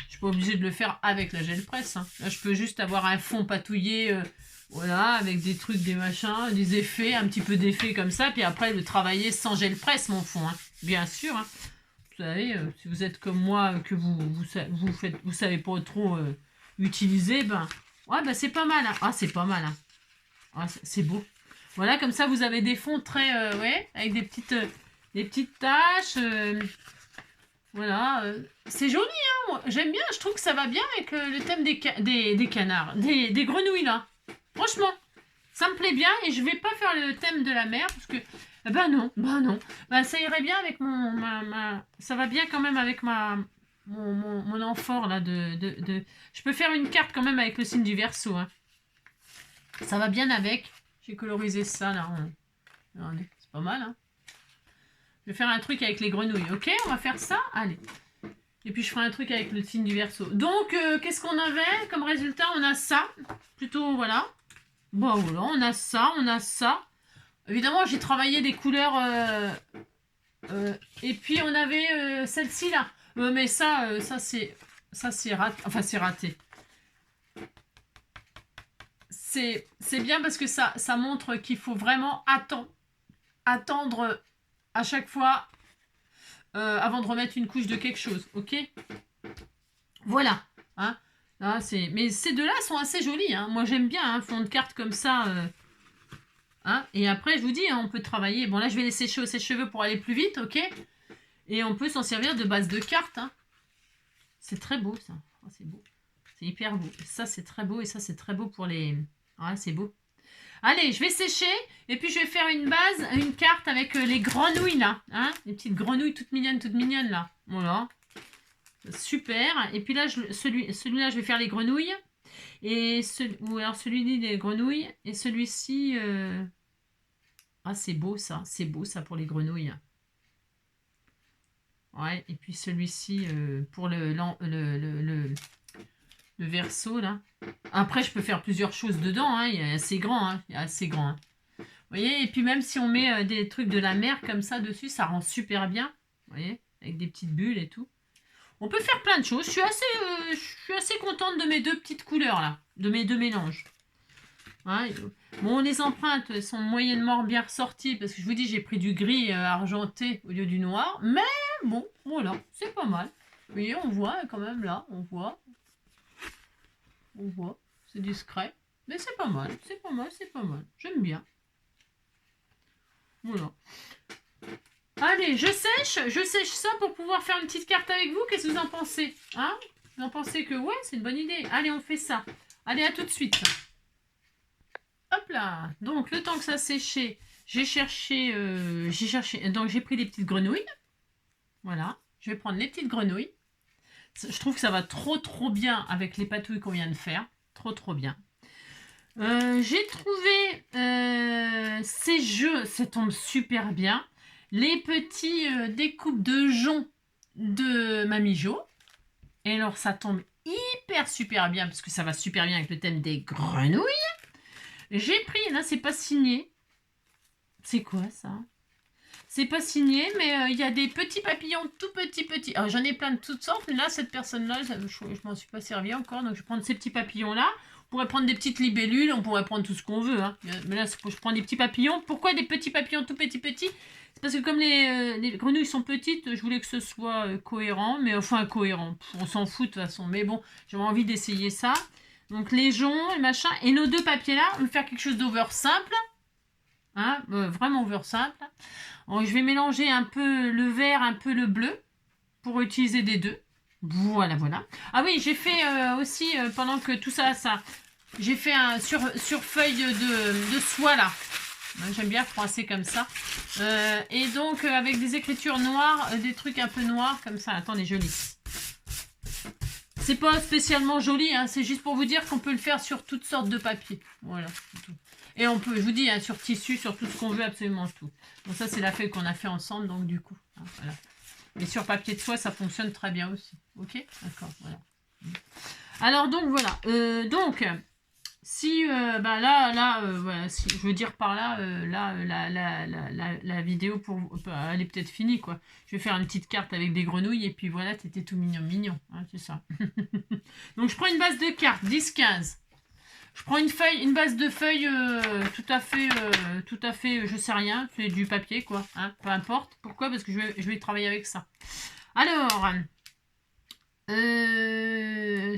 Je suis pas obligée de le faire avec la gel presse. Hein. Là, je peux juste avoir un fond patouillé, voilà, avec des trucs, des machins, des effets, un petit peu d'effets comme ça, puis après le travailler sans gel presse, mon fond. Hein. Bien sûr. Hein. Vous savez, si vous êtes comme moi, que vous savez pas trop utiliser, ouais, c'est pas mal. Hein. Ah, c'est pas mal. Hein. Ah, c'est beau. Voilà, comme ça, vous avez des fonds très, ouais, avec des petites taches. Voilà, c'est joli, hein, j'aime bien, je trouve que ça va bien avec le thème des canards, des grenouilles là. Franchement, ça me plaît bien et je vais pas faire le thème de la mer parce que, non, ça irait bien avec ça va bien quand même avec mon amphore là je peux faire une carte quand même avec le signe du Verseau, hein. Ça va bien avec, j'ai colorisé ça là, c'est pas mal, hein. Je vais faire un truc avec les grenouilles, ok? On va faire ça, allez. Et puis je ferai un truc avec le signe du Verseau. Donc, qu'est-ce qu'on avait comme résultat? On a ça, plutôt, voilà. Bon, voilà, on a ça. Évidemment, j'ai travaillé des couleurs. Et puis, on avait celle-ci, là. Mais ça c'est raté. Enfin, c'est raté. C'est bien parce que ça montre qu'il faut vraiment attendre à chaque fois avant de remettre une couche de quelque chose, ok? Voilà. Hein. Là, mais ces deux-là sont assez jolis. Hein. Moi, j'aime bien un fond de carte comme ça. Hein. Et après, je vous dis, hein, on peut travailler. Bon, là, je vais les sécher au sèche-cheveux pour aller plus vite, ok? Et on peut s'en servir de base de carte. Hein. C'est très beau, ça. Oh, c'est beau. C'est hyper beau. Ça, c'est très beau. Et ça, c'est très beau pour les... Ouais, c'est beau. Allez, je vais sécher et puis je vais faire une carte avec les grenouilles là. Hein, les petites grenouilles toutes mignonnes là. Voilà. Super. Et puis là, celui-là, je vais faire les grenouilles. Ou alors celui-là, des grenouilles. Et celui-ci... Ah, c'est beau ça. C'est beau ça pour les grenouilles. Ouais, et puis celui-ci pour le Verseau là. Après, je peux faire plusieurs choses dedans. Hein. Il est assez grand. Hein. Il est assez grand. Hein. Vous voyez, et puis même si on met des trucs de la mer comme ça dessus, ça rend super bien. Vous voyez, avec des petites bulles et tout. On peut faire plein de choses. Je suis assez contente de mes deux petites couleurs là, de mes deux mélanges. Ouais. Bon, les empreintes sont moyennement bien ressorties parce que je vous dis, j'ai pris du gris argenté au lieu du noir. Mais bon, voilà, c'est pas mal. Vous voyez, on voit quand même là, on voit, c'est discret. Mais c'est pas mal, J'aime bien. Voilà. Allez, allez, je sèche ça pour pouvoir faire une petite carte avec vous. Qu'est-ce que vous en pensez? Hein? Vous en pensez que ouais, c'est une bonne idée. Allez, on fait ça. Allez, à tout de suite. Hop là. Donc, le temps que ça séchait, j'ai cherché, donc j'ai pris des petites grenouilles. Voilà. Je vais prendre les petites grenouilles. Je trouve que ça va trop bien avec les patouilles qu'on vient de faire. Trop bien. J'ai trouvé ces jeux, ça tombe super bien. Les petits découpes de joncs de Mamie Jo. Et alors ça tombe hyper super bien parce que ça va super bien avec le thème des grenouilles. J'ai pris, là c'est pas signé. C'est quoi ça? C'est pas signé, mais il y a des petits papillons tout petits. Alors j'en ai plein de toutes sortes, mais là cette personne-là, je m'en suis pas servi encore, donc je vais prendre ces petits papillons-là. On pourrait prendre des petites libellules, on pourrait prendre tout ce qu'on veut. Hein. Mais là, je prends des petits papillons. Pourquoi des petits papillons tout petits? C'est parce que comme les grenouilles sont petites, je voulais que ce soit cohérent. Mais enfin, cohérent. On s'en fout de toute façon. Mais bon, j'avais envie d'essayer ça. Donc les joncs et machin. Et nos deux papiers-là, on va faire quelque chose d'over simple. Hein, vraiment over simple. Alors, je vais mélanger un peu le vert, un peu le bleu. Pour utiliser des deux. Voilà. Ah oui, j'ai fait aussi, pendant que tout ça, j'ai fait un sur feuille de soie, là. J'aime bien froisser comme ça. Et donc, avec des écritures noires, des trucs un peu noirs, comme ça. Attendez, je lis. C'est pas spécialement joli, hein, c'est juste pour vous dire qu'on peut le faire sur toutes sortes de papiers. Voilà. Et on peut, je vous dis, hein, sur tissu, sur tout ce qu'on veut, absolument tout. Donc ça, c'est la feuille qu'on a fait ensemble, donc du coup. Hein, voilà. Et sur papier de soie, ça fonctionne très bien aussi. Ok? D'accord, voilà. Alors, donc, voilà. Donc, si, voilà, si, je veux dire par là, la vidéo, elle est peut-être finie, quoi. Je vais faire une petite carte avec des grenouilles, et puis voilà, c'était tout mignon, hein, c'est ça. Donc, je prends une base de cartes, 10-15. Je prends une base de feuilles tout à fait, je sais rien, c'est du papier quoi, hein, peu importe. Pourquoi? Parce que je vais travailler avec ça. Alors,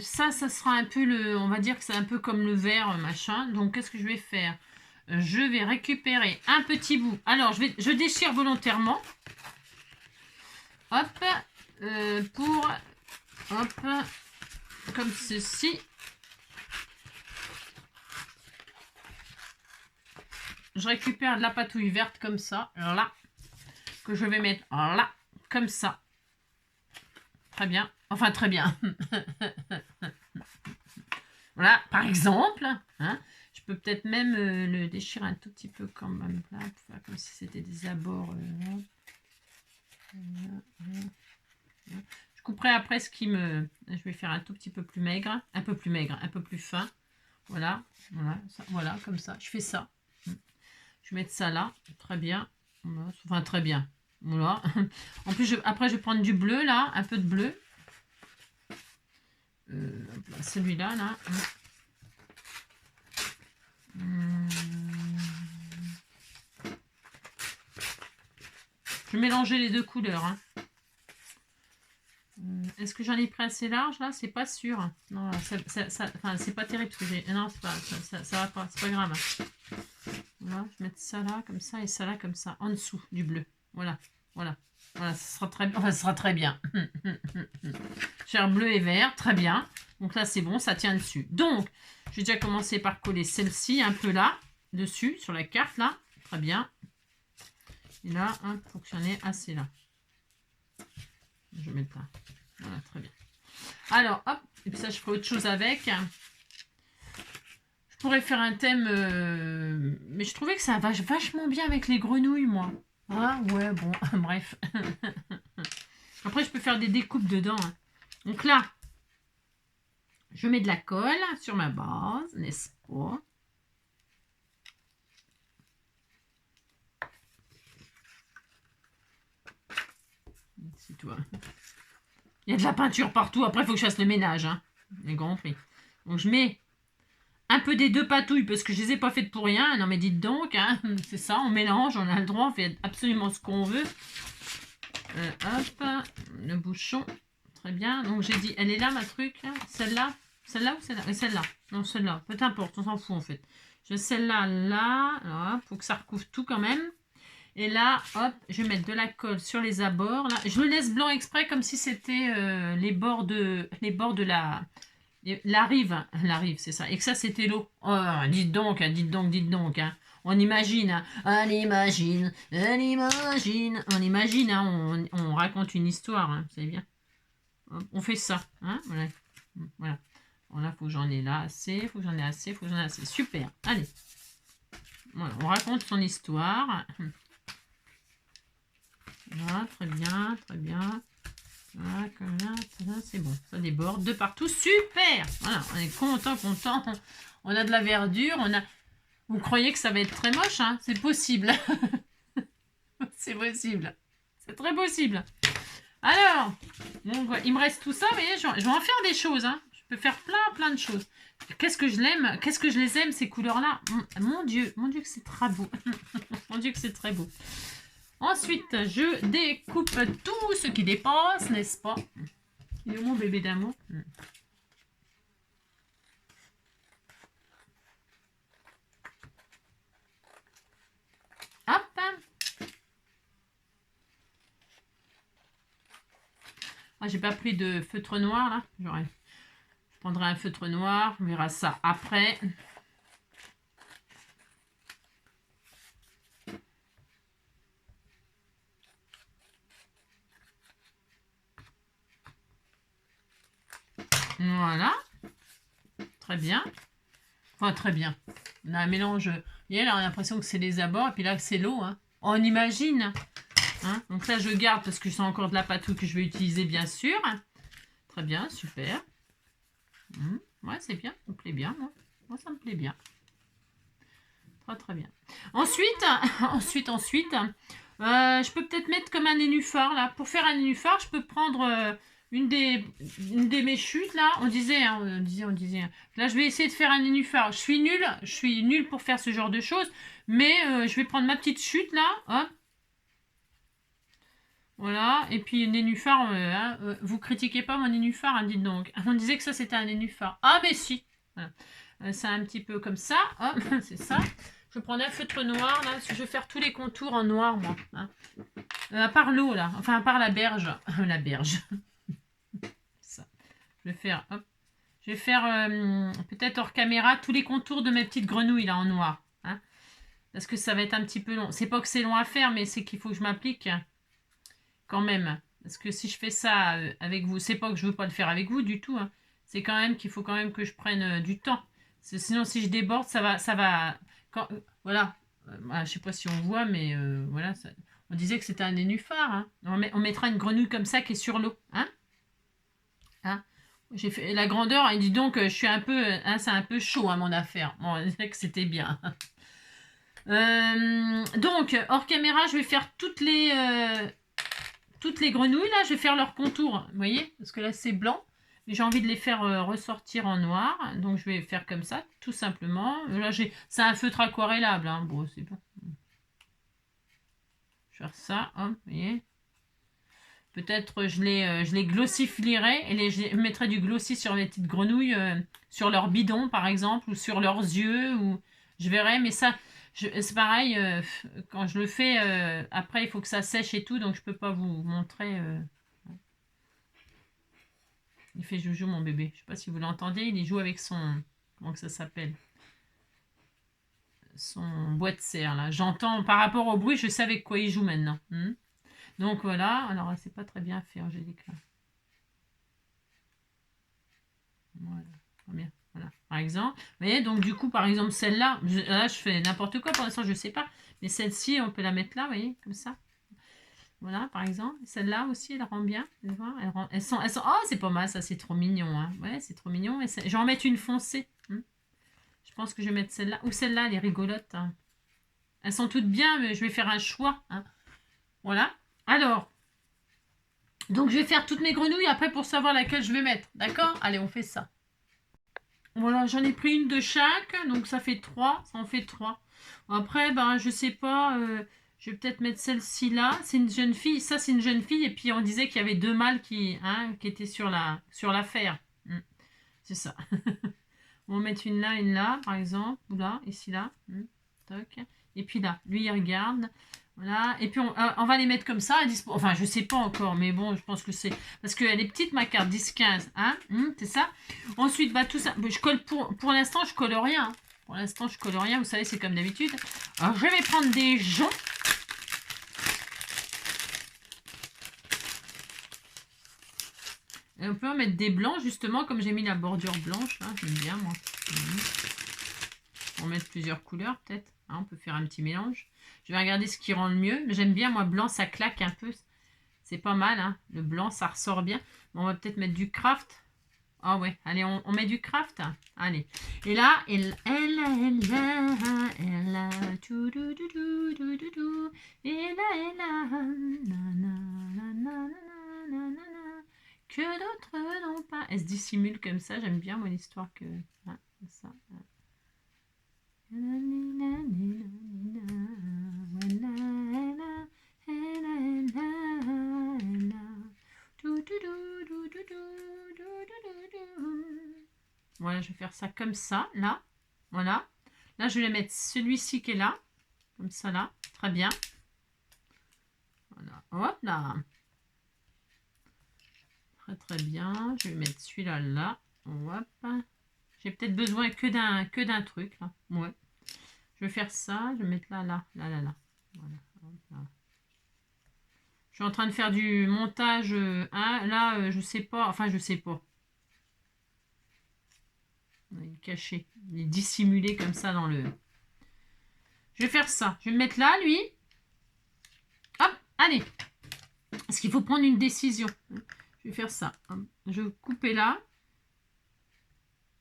ça sera un peu on va dire que c'est un peu comme le vert machin. Donc qu'est-ce que je vais faire? Je vais récupérer un petit bout. Alors je déchire volontairement. Hop, hop, comme ceci. Je récupère de la patouille verte comme ça, là, que je vais mettre là, comme ça. Très bien. Enfin, très bien. Voilà, par exemple. Hein, je peux peut-être même le déchirer un tout petit peu comme même là, pour faire comme si c'était des abords. Je couperai après ce qui me... Je vais faire un tout petit peu plus maigre, un peu plus fin. Voilà, voilà, comme ça. Je fais ça. Je vais mettre ça là, très bien. Enfin, très bien. Voilà. En plus, après, je vais prendre du bleu, là. Un peu de bleu. Celui-là, là. Je vais mélanger les deux couleurs. Hein. Est-ce que j'en ai pris assez large, là? C'est pas sûr. Non, c'est pas terrible. Parce que j'ai... Non, ça va pas. C'est pas grave. Hein. Voilà, je vais mettre ça là, comme ça, et ça là, comme ça, en dessous du bleu. Voilà, ça sera très bien. Enfin, ça sera très bien. Cher bleu et vert, très bien. Donc là, c'est bon, ça tient dessus. Donc, j'ai déjà commencé par coller celle-ci, un peu là, dessus, sur la carte, là. Très bien. Et là, il faut que j'en ai assez là. Je vais mettre là. Voilà, très bien. Alors, hop, et puis ça, je ferai autre chose avec. Je pourrais faire un thème, mais je trouvais que ça va vachement bien avec les grenouilles, moi. Ah ouais, bon, bref. Après, je peux faire des découpes dedans. Hein. Donc là, je mets de la colle sur ma base, n'est-ce pas? C'est toi. Il y a de la peinture partout. Après, il faut que je fasse le ménage. Hein. Les grands prix. Donc, je mets un peu des deux patouilles parce que je les ai pas faites pour rien. Non mais dites donc, hein, c'est ça, on mélange, on a le droit, on fait absolument ce qu'on veut. Hop, le bouchon, très bien. Donc j'ai dit, elle est là ma truc, hein. Celle-là ou celle-là? Celle-là, non celle-là, peu importe, on s'en fout en fait. Je celle-là, là, faut que ça recouvre tout quand même. Et là, hop, je vais mettre de la colle sur les abords. Là. Je le laisse blanc exprès comme si c'était les bords de la rive, c'est ça. Et que ça, c'était l'eau. Oh, dites donc, hein, dites donc, dites donc. Hein. On imagine, hein. On imagine, on imagine. On imagine, hein, on raconte une histoire, hein, vous savez bien. Hop, on fait ça, hein, voilà. Voilà. Voilà, faut que j'en ai là assez, faut que j'en ai assez, faut que j'en ai assez. Super, allez. Voilà, on raconte son histoire. Voilà, très bien, très bien. Voilà, comme là, c'est bon, ça déborde de partout. Super. Voilà, on est content, content. On a de la verdure, on a... Vous croyez que ça va être très moche, hein? C'est possible. C'est possible. C'est très possible. Alors, bon, il me reste tout ça, mais je vais en faire des choses, hein. Je peux faire plein de choses. Qu'est-ce que je l'aime, qu'est-ce que je les aime, ces couleurs-là. Mon Dieu que c'est très beau. Mon Dieu que c'est très beau. Ensuite, je découpe tout ce qui dépasse, n'est-ce pas? Il est où mon bébé d'amour? Hop. Ah, j'ai pas pris de feutre noir, là. Je prendrai un feutre noir, on verra ça après. Voilà. Très bien. Enfin, très bien. On a un mélange. Vous voyez, là, on a l'impression que c'est les abords, et puis là, c'est l'eau. Hein. On imagine. Hein. Donc là, je garde parce que c'est encore de la pâte que je vais utiliser, bien sûr. Très bien, super. Ouais, c'est bien. Ça me plaît bien, moi. Moi, ça me plaît bien. Très bien. Ensuite, je peux peut-être mettre comme un nénuphar, là. Pour faire un nénuphar, je peux prendre... une des mes chutes là, on disait. Là, je vais essayer de faire un nénuphar. Je suis nulle pour faire ce genre de choses, mais je vais prendre ma petite chute là, hop. Voilà, et puis nénuphar, vous critiquez pas mon nénuphar, hein, dites donc. On disait que ça c'était un nénuphar. Ah, mais si. Voilà. C'est un petit peu comme ça, hop, c'est ça. Je vais prendre un feutre noir là, parce que je vais faire tous les contours en noir, moi. Hein. À part l'eau là, enfin à part la berge. La berge. Je vais faire peut-être hors caméra tous les contours de mes petites grenouilles là en noir. Hein, parce que ça va être un petit peu long. C'est pas que c'est long à faire, mais c'est qu'il faut que je m'applique quand même. Parce que si je fais ça avec vous, c'est pas que je veux pas le faire avec vous du tout. Hein, c'est quand même qu'il faut quand même que je prenne du temps. Sinon, si je déborde, ça va. Voilà. Je sais pas si on voit, mais voilà. On disait que c'était un nénuphar. Hein. On mettra une grenouille comme ça qui est sur l'eau. Hein. Hein, j'ai fait la grandeur, et dis donc, je suis un peu, hein, c'est un peu chaud à mon affaire. Bon, je disais que c'était bien. Donc, hors caméra, je vais faire toutes les grenouilles là. Je vais faire leur contour, vous voyez, parce que là c'est blanc. Mais j'ai envie de les faire ressortir en noir, donc je vais faire comme ça, tout simplement. Là, c'est un feutre aquarellable. Hein. Bon, c'est bon. Je vais faire ça, hop, vous voyez. Peut-être je les glossifierai et je mettrai du glossy sur les petites grenouilles, sur leur bidon par exemple, ou sur leurs yeux, ou je verrai. Mais ça, c'est pareil, quand je le fais, après il faut que ça sèche et tout, donc je peux pas vous montrer. Il fait joujou mon bébé. Je sais pas si vous l'entendez, il joue avec son... Comment que ça s'appelle? Son boîte de serre là. J'entends par rapport au bruit, je sais avec quoi il joue maintenant. Donc voilà, alors c'est pas très bien fait, Angélique. Voilà, bien. Voilà, par exemple. Vous voyez, donc du coup, par exemple, celle-là, là, je fais n'importe quoi, pour l'instant, je sais pas. Mais celle-ci, on peut la mettre là, vous voyez, comme ça. Voilà, par exemple. Celle-là aussi, elle rend bien. Elles sont... Oh, c'est pas mal, ça, c'est trop mignon. Hein. Ouais, c'est trop mignon. Je vais en mettre une foncée. Je pense que je vais mettre celle-là. Ou celle-là, elle est rigolote. Hein. Elles sont toutes bien, mais je vais faire un choix. Hein. Voilà. Alors, donc je vais faire toutes mes grenouilles après pour savoir laquelle je vais mettre. D'accord? Allez, on fait ça. Voilà, j'en ai pris une de chaque, donc ça fait 3, ça en fait 3. Après, ben, je sais pas, je vais peut-être mettre celle-ci là. C'est une jeune fille, ça c'est une jeune fille, et puis on disait qu'il y avait 2 mâles qui étaient sur l'affaire. C'est ça. On va mettre une là, par exemple, ou là, ici là. Toc. Et puis là, lui il regarde. Voilà, et puis on va les mettre comme ça, à dispo. Enfin, je sais pas encore, mais bon, je pense que c'est... Parce qu'elle est petite, ma carte, 10-15, hein, c'est ça. Ensuite, bah, tout ça, je colle pour l'instant, je colle rien. Pour l'instant, je colle rien, vous savez, c'est comme d'habitude. Alors, je vais prendre des joncs. Et on peut en mettre des blancs, justement, comme j'ai mis la bordure blanche, là, j'aime bien, moi. On va mettre plusieurs couleurs, peut-être. Hein, on peut faire un petit mélange. Je vais regarder ce qui rend le mieux. J'aime bien, moi, blanc, ça claque un peu. C'est pas mal, hein. Le blanc, ça ressort bien. Bon, on va peut-être mettre du craft. Ah ouais, allez, on met du craft. Allez. Et là, elle, tout, et là, que d'autres n'ont pas. Elle se dissimule comme ça. J'aime bien, moi, l'histoire que... Hein, ça. Voilà, je vais faire ça comme ça, là. Voilà. Là, je vais mettre celui-ci qui est là. Comme ça, là. Très bien. Voilà. Hop là. Très, très bien. Je vais mettre celui-là, là. Hop. J'ai peut-être besoin que d'un truc, là. Ouais. Je vais faire ça. Je vais mettre là, là. Voilà. Hop là. Je suis en train de faire du montage. Hein, là, je sais pas. Enfin, je sais pas. Il est caché. Il est dissimulé comme ça dans le... Je vais faire ça. Je vais me mettre là, lui. Hop, allez. Parce qu'il faut prendre une décision. Je vais faire ça. Je vais couper là.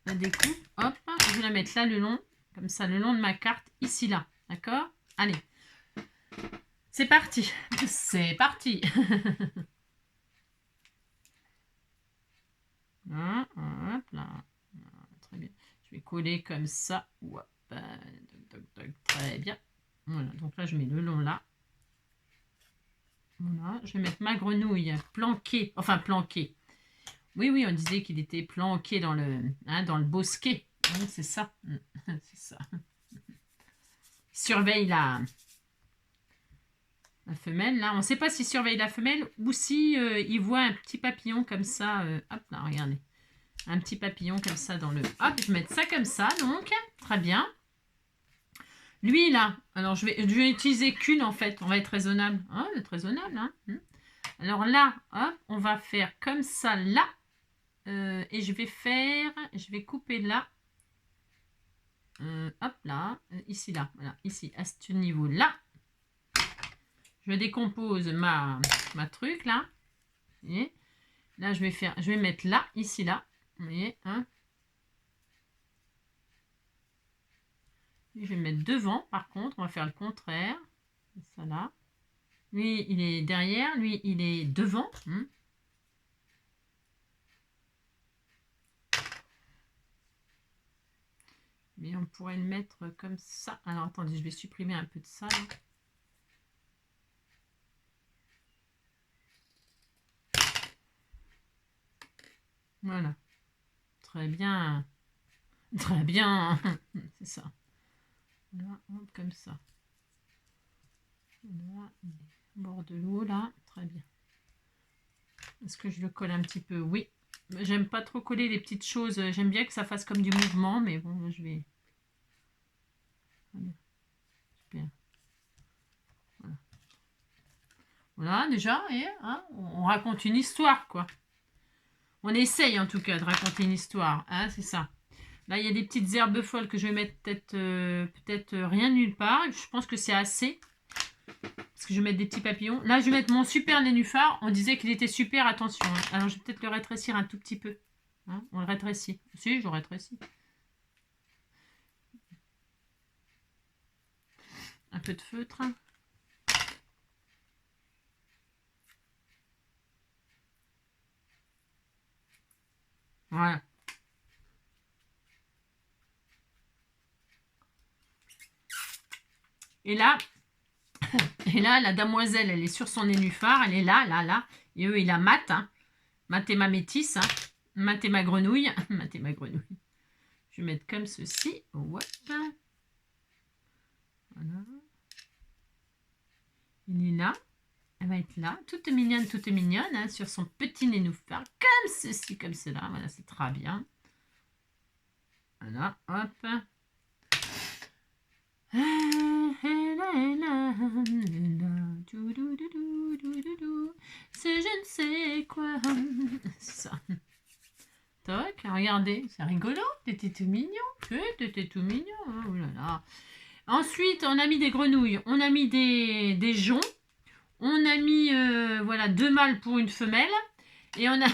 La découpe. Hop. Je vais la mettre là le long. Comme ça, le long de ma carte. Ici, là. D'accord? Allez. C'est parti. C'est parti. Hop là. Très bien. Je vais coller comme ça. Hop. Très bien. Voilà. Donc là, je mets le long là. Voilà. Je vais mettre ma grenouille planquée. Enfin, planquée. Oui, oui, on disait qu'il était planqué dans le bosquet. Oui, c'est ça. C'est ça. Il surveille la femelle. Là, on ne sait pas s'il surveille la femelle ou si il voit un petit papillon comme ça. Hop, là, regardez. Un petit papillon comme ça dans le... Hop, je vais mettre ça comme ça, donc. Très bien. Lui, là, alors je vais utiliser qu'une, en fait. On va être raisonnable. Oh, on va être raisonnable, hein. Alors là, hop, on va faire comme ça, là. Et je vais couper là. Hop là, ici là, voilà, ici à ce niveau là. Je décompose ma truc là. Vous voyez, là je vais mettre là, ici là. Vous voyez, hein. Je vais mettre devant, par contre, on va faire le contraire. Ça là. Lui, il est derrière, lui, il est devant. Mais on pourrait le mettre comme ça. Alors, attendez, je vais supprimer un peu de ça, là. Voilà. Très bien. Très bien. C'est ça. Voilà, comme ça. Voilà, au bord de l'eau, là. Très bien. Est-ce que je le colle un petit peu? Oui. J'aime pas trop coller les petites choses. J'aime bien que ça fasse comme du mouvement, mais bon, je vais... Voilà. Super. Voilà. Voilà, déjà, et hein, on raconte une histoire, quoi. On essaye, en tout cas, de raconter une histoire. Hein, c'est ça. Là, il y a des petites herbes folles que je vais mettre peut-être rien nulle part. Je pense que c'est assez. Parce que je vais mettre des petits papillons. Là, je vais mettre mon super nénuphar. On disait qu'il était super, attention. Hein. Alors, je vais peut-être le rétrécir un tout petit peu. Hein, on le rétrécit. Si, je le rétrécis. Un peu de feutre. Voilà. Et là, la damoiselle, elle est sur son nénuphar. Elle est là, là, là. Et eux, il a Mat. Hein. Mat et ma métisse. Hein. Mat et ma grenouille. Mat et ma grenouille. Je vais mettre comme ceci. Voilà. Il est là. Elle va être là, toute mignonne, hein, sur son petit nénuphar, comme ceci, comme cela. Voilà, c'est très bien. Voilà, hop. C'est je ne sais quoi. Ça. Toc, regardez, c'est rigolo. T'étais tout mignon. T'étais tout mignon. Hein, oh là là. Ensuite, on a mis des grenouilles. On a mis des joncs. On a mis voilà, 2 mâles pour une femelle. Et on a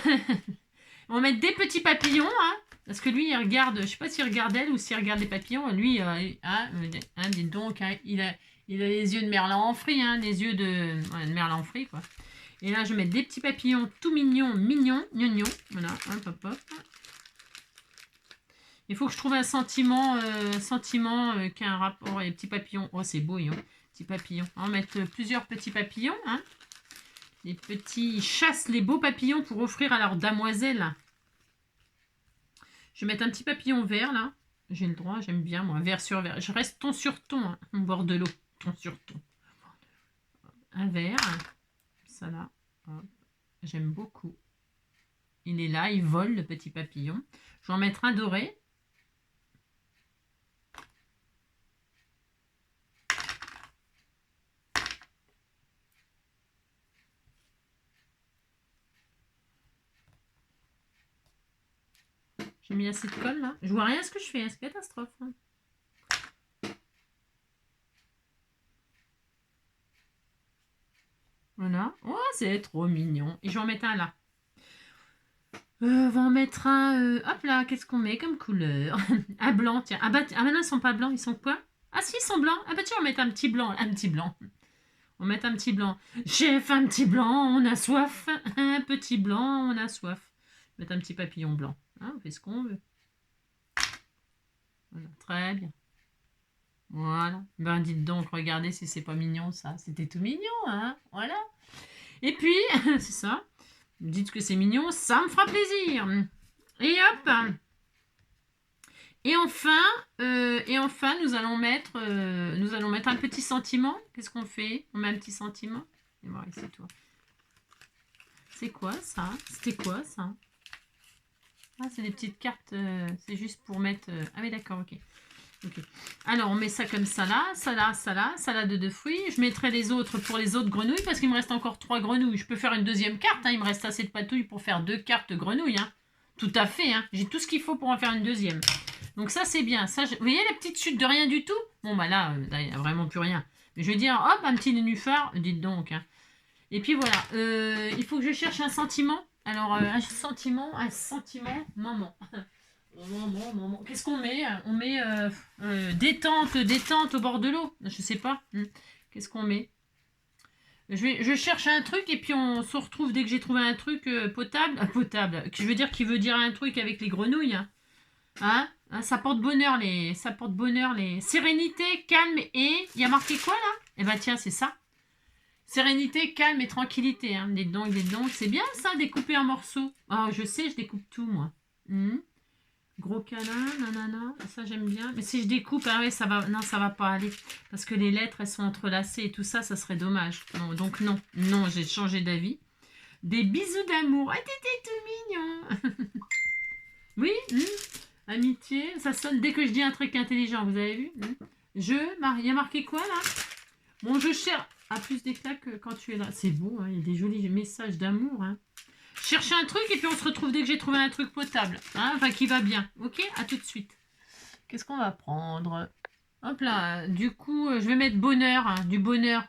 on va mettre des petits papillons. Hein, parce que lui, il regarde, je sais pas s'il regarde elle ou s'il regarde les papillons. Lui, dites donc, hein, il a les yeux de merlan en frit, hein, les yeux de merlan en frit, quoi. Et là, je vais mettre des petits papillons tout mignons. Voilà, hop, hop, hop. Il faut que je trouve un sentiment qui a un rapport. Les petits papillons. Oh, c'est beau, hein. Petits papillons. On va mettre plusieurs petits papillons. Hein. Les petits chassent les beaux papillons pour offrir à leur damoiselle. Je vais mettre un petit papillon vert, là. J'ai le droit, j'aime bien, moi. Vert sur vert. Je reste ton sur ton, hein, au bord de l'eau. Ton sur ton. Un vert. Ça, là. J'aime beaucoup. Il est là, il vole, le petit papillon. Je vais en mettre un doré. J'ai mis assez de colle là. Je vois rien ce que je fais, hein. C'est catastrophe. Hein. Voilà. Oh, c'est trop mignon. Et je vais en mettre un là. On va en mettre un... hop là, qu'est-ce qu'on met comme couleur? Un blanc, tiens. Ah bah, maintenant ils sont pas blancs, ils sont quoi? Ah si, ils sont blancs. Ah bah tiens, on va mettre un petit blanc. Un petit blanc. On va mettre un petit blanc. Chef, un petit blanc, on a soif. Un petit blanc, on a soif. On va mettre un petit papillon blanc. Hein, on fait ce qu'on veut. Voilà, très bien. Voilà. Ben dites donc, regardez si c'est pas mignon ça. C'était tout mignon, hein. Voilà. Et puis, c'est ça. Dites que c'est mignon, ça me fera plaisir. Et hop. Et enfin, nous allons mettre un petit sentiment. Qu'est-ce qu'on fait? On met un petit sentiment. Et voir ici, toi. C'est quoi ça? C'était quoi ça? Ah, c'est des petites cartes. C'est juste pour mettre. Ah oui, d'accord, ok. Alors, on met ça comme ça là, salade de fruits. Je mettrai les autres pour les autres grenouilles parce qu'il me reste encore 3 grenouilles. Je peux faire une deuxième carte. Hein. Il me reste assez de patouilles pour faire 2 cartes grenouilles. Hein. Tout à fait. Hein. J'ai tout ce qu'il faut pour en faire une deuxième. Donc ça, c'est bien. Ça, vous voyez la petite chute de rien du tout? Bon, bah là, il n'y a vraiment plus rien. Mais je vais dire, hop, un petit nénuphar. Dites donc. Hein. Et puis voilà. Il faut que je cherche un sentiment. Alors, un sentiment, maman. Qu'est-ce qu'on met? On met détente au bord de l'eau. Je sais pas. Qu'est-ce qu'on met? Je cherche un truc et puis on se retrouve dès que j'ai trouvé un truc potable. Potable. Je veux dire qui veut dire un truc avec les grenouilles. Hein, ça porte bonheur les. Sérénité, calme et. Il y a marqué quoi là? Eh ben tiens, c'est ça. Sérénité, calme et tranquillité. Hein. Dites donc. C'est bien ça, découper en morceaux. Oh, je sais, je découpe tout moi. Gros câlin, nanana, ça j'aime bien. Mais si je découpe, ah ouais, ça va pas aller. Parce que les lettres, elles sont entrelacées et tout ça, ça serait dommage. Non, donc non, j'ai changé d'avis. Des bisous d'amour. Ah, t'étais tout mignon. Oui, amitié, ça sonne dès que je dis un truc intelligent, vous avez vu? Il y a marqué quoi là? Bon, je cherche. Ah, plus d'éclat que quand tu es là. C'est beau, hein, il y a des jolis messages d'amour, hein. Chercher un truc et puis on se retrouve dès que j'ai trouvé un truc potable. Hein, enfin, qui va bien. Ok, à tout de suite. Qu'est-ce qu'on va prendre? Hop là. Du coup, je vais mettre bonheur. Hein, du bonheur.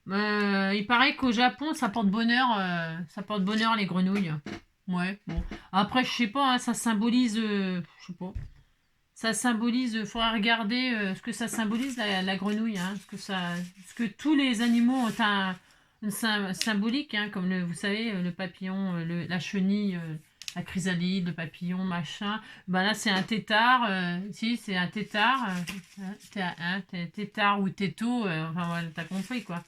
Il paraît qu'au Japon, ça porte bonheur les grenouilles. Ouais, bon. Après, je sais pas, hein, ça symbolise... je sais pas. Ça symbolise... Il faudra regarder ce que ça symbolise, la grenouille. Hein, ce que tous les animaux ont un... symbolique, hein, comme vous savez, le papillon, la chenille, la chrysalide, le papillon, machin. Bah là, c'est un tétard. Si, c'est un tétard. Tétard ou této. Enfin, voilà, t'as compris, quoi.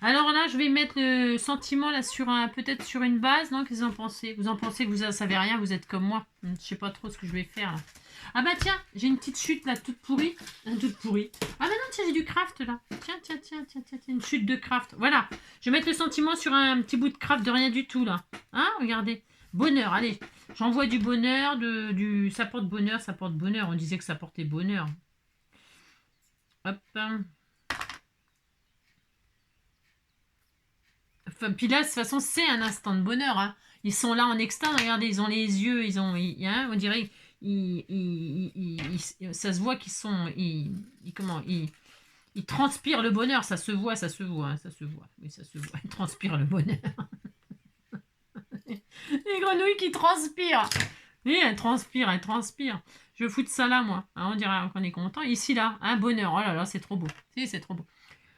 Alors là, je vais mettre le sentiment là peut-être sur une base. Non, qu'est-ce que vous en pensez? Vous en pensez que vous ne savez rien, vous êtes comme moi. Je sais pas trop ce que je vais faire, là. Ah bah tiens, j'ai une petite chute là, toute pourrie. Toute pourrie. Ah bah non, tiens, j'ai du craft là. Tiens, une chute de craft. Voilà. Je vais mettre le sentiment sur un petit bout de craft de rien du tout là. Hein, regardez. Bonheur, allez. J'envoie du bonheur, ça porte bonheur, ça porte bonheur. On disait que ça portait bonheur. Hop. Enfin, puis là, de toute façon, c'est un instant de bonheur. Hein. Ils sont là en extase. Regardez, ils ont les yeux, on dirait, ça se voit qu'ils sont, ils transpirent le bonheur. Ça se voit, ça se voit, hein, ça se voit. Oui, ça se voit. Ils transpirent le bonheur. Les grenouilles qui transpirent. Oui, elles transpirent, elles transpirent. Je fous de ça là, moi. Hein, on dirait qu'on est content. Ici, là, un bonheur. Oh là là, c'est trop beau. Si, c'est trop beau.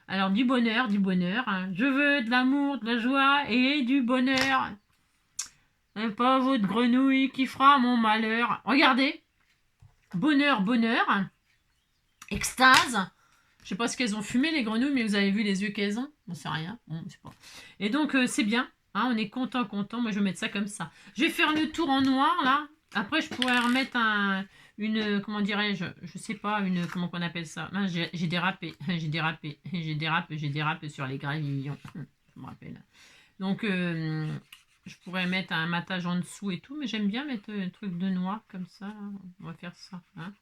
Alors, du bonheur, du bonheur. Hein. Je veux de l'amour, de la joie et du bonheur. Un pauvre de grenouille qui fera mon malheur. Regardez. Bonheur, bonheur. Extase. Je sais pas ce qu'elles ont fumé, les grenouilles, mais vous avez vu les yeux qu'elles ont. On sait rien. Bon, je sais pas. Et donc, c'est bien. Hein, on est content. Moi, je vais mettre ça comme ça. Je vais faire le tour en noir, là. Après, je pourrais remettre comment dirais-je, je sais pas, comment qu'on appelle ça. J'ai dérapé, j'ai dérapé sur les gravillons. Je me rappelle. Donc, je pourrais mettre un matage en dessous et tout, mais j'aime bien mettre un truc de noir comme ça. Là. On va faire ça. Hein.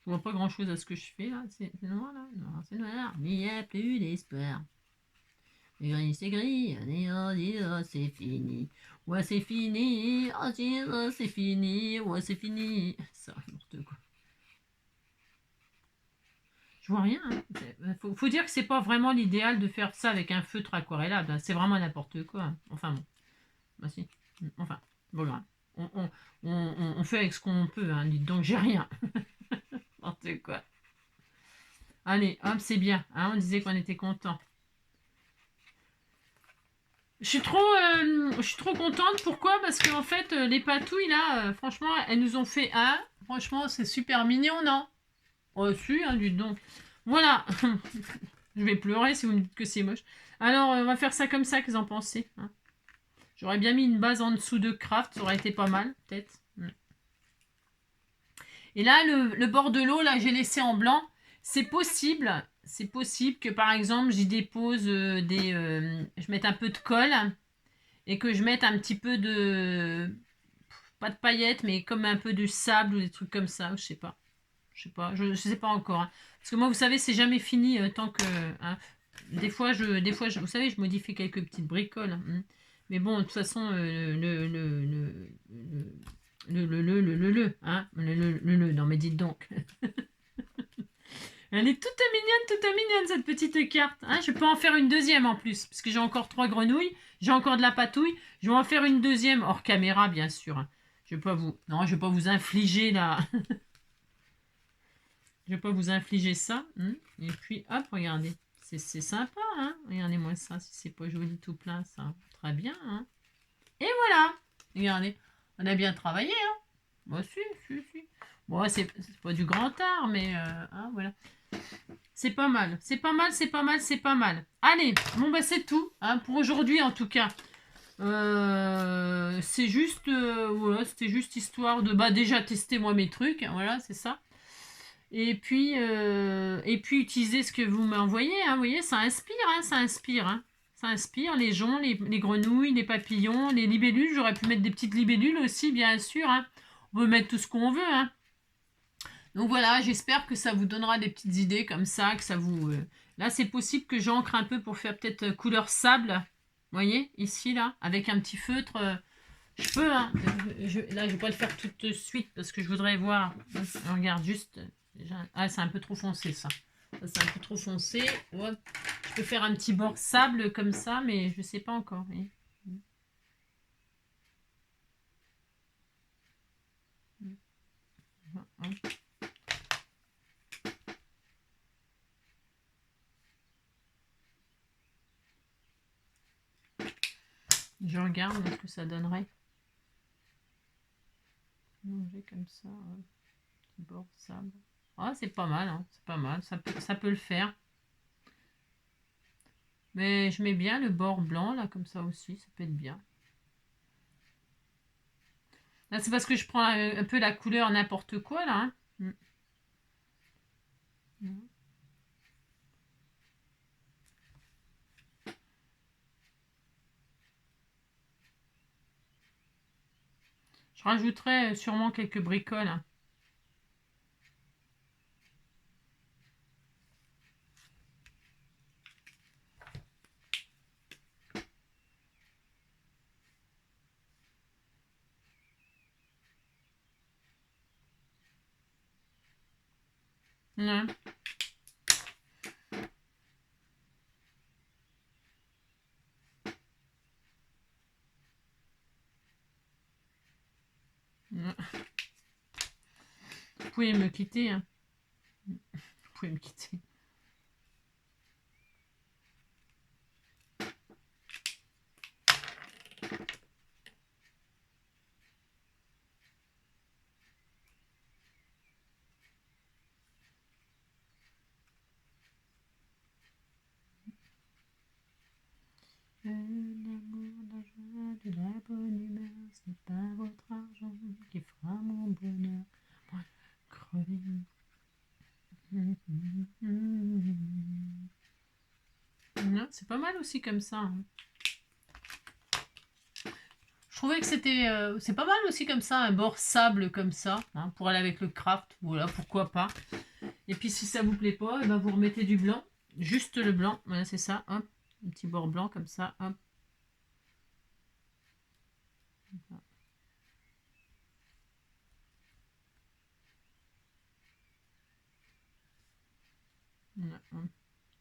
Je vois pas grand chose à ce que je fais là. C'est noir là. Non, c'est noir. Mais il n'y a plus d'espoir. C'est gris, c'est fini. Ouais, c'est fini. C'est fini. Ouais, c'est fini. Ça, n'importe quoi. Je vois rien. Hein. Faut dire que c'est pas vraiment l'idéal de faire ça avec un feutre aquarellable. C'est vraiment n'importe quoi. Hein. Enfin bon. Bah si. Enfin, voilà. On fait avec ce qu'on peut. Hein. Dites donc, j'ai rien. N'importe quoi. Allez, hop, c'est bien. Hein, on disait qu'on était content. Je suis trop contente. Pourquoi? Parce qu'en fait, les patouilles, là, franchement, elles nous ont fait un. Franchement, c'est super mignon, non? Oh, si, hein, dites donc. Voilà. Je vais pleurer si vous me dites que c'est moche. Alors, on va faire ça comme ça, qu'est-ce que vous en pensez? Hein. J'aurais bien mis une base en dessous de craft, ça aurait été pas mal, peut-être. Et là, le bord de l'eau, là, j'ai laissé en blanc. C'est possible que, par exemple, j'y dépose je mette un peu de colle et que je mette un petit peu de... Pas de paillettes, mais comme un peu de sable ou des trucs comme ça, je sais pas. Je sais pas encore. Hein. Parce que moi, vous savez, c'est jamais fini tant que... Hein. Des fois, vous savez, je modifie quelques petites bricoles. Hein. Mais bon, de toute façon, hein, non mais dites donc. Elle est toute mignonne, cette petite carte. Hein, je peux en faire une deuxième en plus, parce que j'ai encore 3 grenouilles, j'ai encore de la patouille. Je vais en faire une deuxième, hors caméra, bien sûr. Je vais pas vous infliger là. Je vais pas vous infliger ça. Hein. Et puis, hop, regardez. C'est sympa, hein. Regardez-moi ça, si c'est pas joli tout plein, ça. Très bien, hein. Et voilà. Regardez. On a bien travaillé, hein. Moi, si. Bon, c'est pas du grand art, mais hein, voilà. C'est pas mal. Allez, bon, bah, c'est tout, hein, pour aujourd'hui, en tout cas. C'est juste, voilà, c'était juste histoire de, déjà tester moi mes trucs, hein, voilà, c'est ça. Et puis utiliser ce que vous m'envoyez, hein, vous voyez, ça inspire. Hein. Ça inspire les joncs, les grenouilles, les papillons, les libellules. J'aurais pu mettre des petites libellules aussi, bien sûr. Hein. On peut mettre tout ce qu'on veut. Hein. Donc voilà, j'espère que ça vous donnera des petites idées comme ça, que ça vous... Là, c'est possible que j'encre un peu pour faire peut-être couleur sable. Vous voyez, ici, là, avec un petit feutre. Je peux, hein. Là, je vais pas le faire tout de suite parce que je voudrais voir. On regarde juste... Ah, c'est un peu trop foncé, ça. C'est un peu trop foncé. Ouais. Je peux faire un petit bord sable comme ça, mais je sais pas encore. Oui. Je regarde ce que ça donnerait. Manger comme ça. Petit bord sable. Ah, c'est pas mal, hein. C'est pas mal. Ça peut le faire. Mais je mets bien le bord blanc, là, comme ça aussi. Ça peut être bien. Là, c'est parce que je prends un peu la couleur n'importe quoi, là. Hein. Mm. Mm. Je rajouterai sûrement quelques bricoles. Ouais. Ouais. Vous pouvez me quitter. Hein. Vous pouvez me quitter. L'amour, la joie, de la bonne humeur, ce n'est pas votre argent qui fera mon bonheur. Moi, crever. Non, c'est pas mal aussi comme ça. Hein. Je trouvais que c'était... c'est pas mal aussi comme ça, un bord sable comme ça, hein, pour aller avec le craft. Voilà, pourquoi pas. Et puis si ça vous plaît pas, eh ben, vous remettez du blanc. Juste le blanc, voilà, c'est ça. Hop, un petit bord blanc comme ça. Hop. Voilà, hop.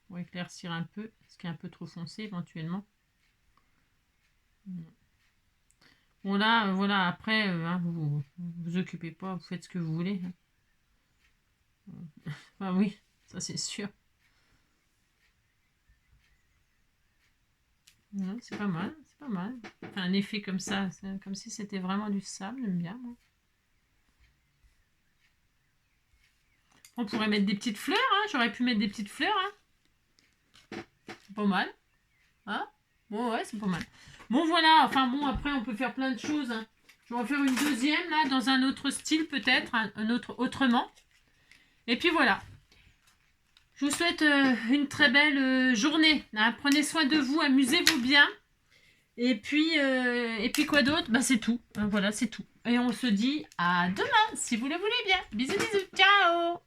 Pour éclaircir un peu, ce qui est un peu trop foncé éventuellement. Bon là, voilà, après, hein, vous occupez pas, vous faites ce que vous voulez. Ah oui, ça c'est sûr. Ouais, c'est pas mal, c'est pas mal. Enfin, un effet comme ça, c'est comme si c'était vraiment du sable, j'aime bien. Moi. On pourrait mettre des petites fleurs, hein, j'aurais pu mettre des petites fleurs. Hein. C'est pas mal. Hein. Bon, ouais, c'est pas mal. Bon, voilà, enfin bon, après on peut faire plein de choses. Hein. Je vais en faire une deuxième, là, dans un autre style peut-être, un autre autrement. Et puis voilà. Je vous souhaite une très belle journée. Hein. Prenez soin de vous, amusez-vous bien. Et puis quoi d'autre? Bah c'est tout. Voilà, c'est tout. Et on se dit à demain, si vous le voulez bien. Bisous, bisous, ciao!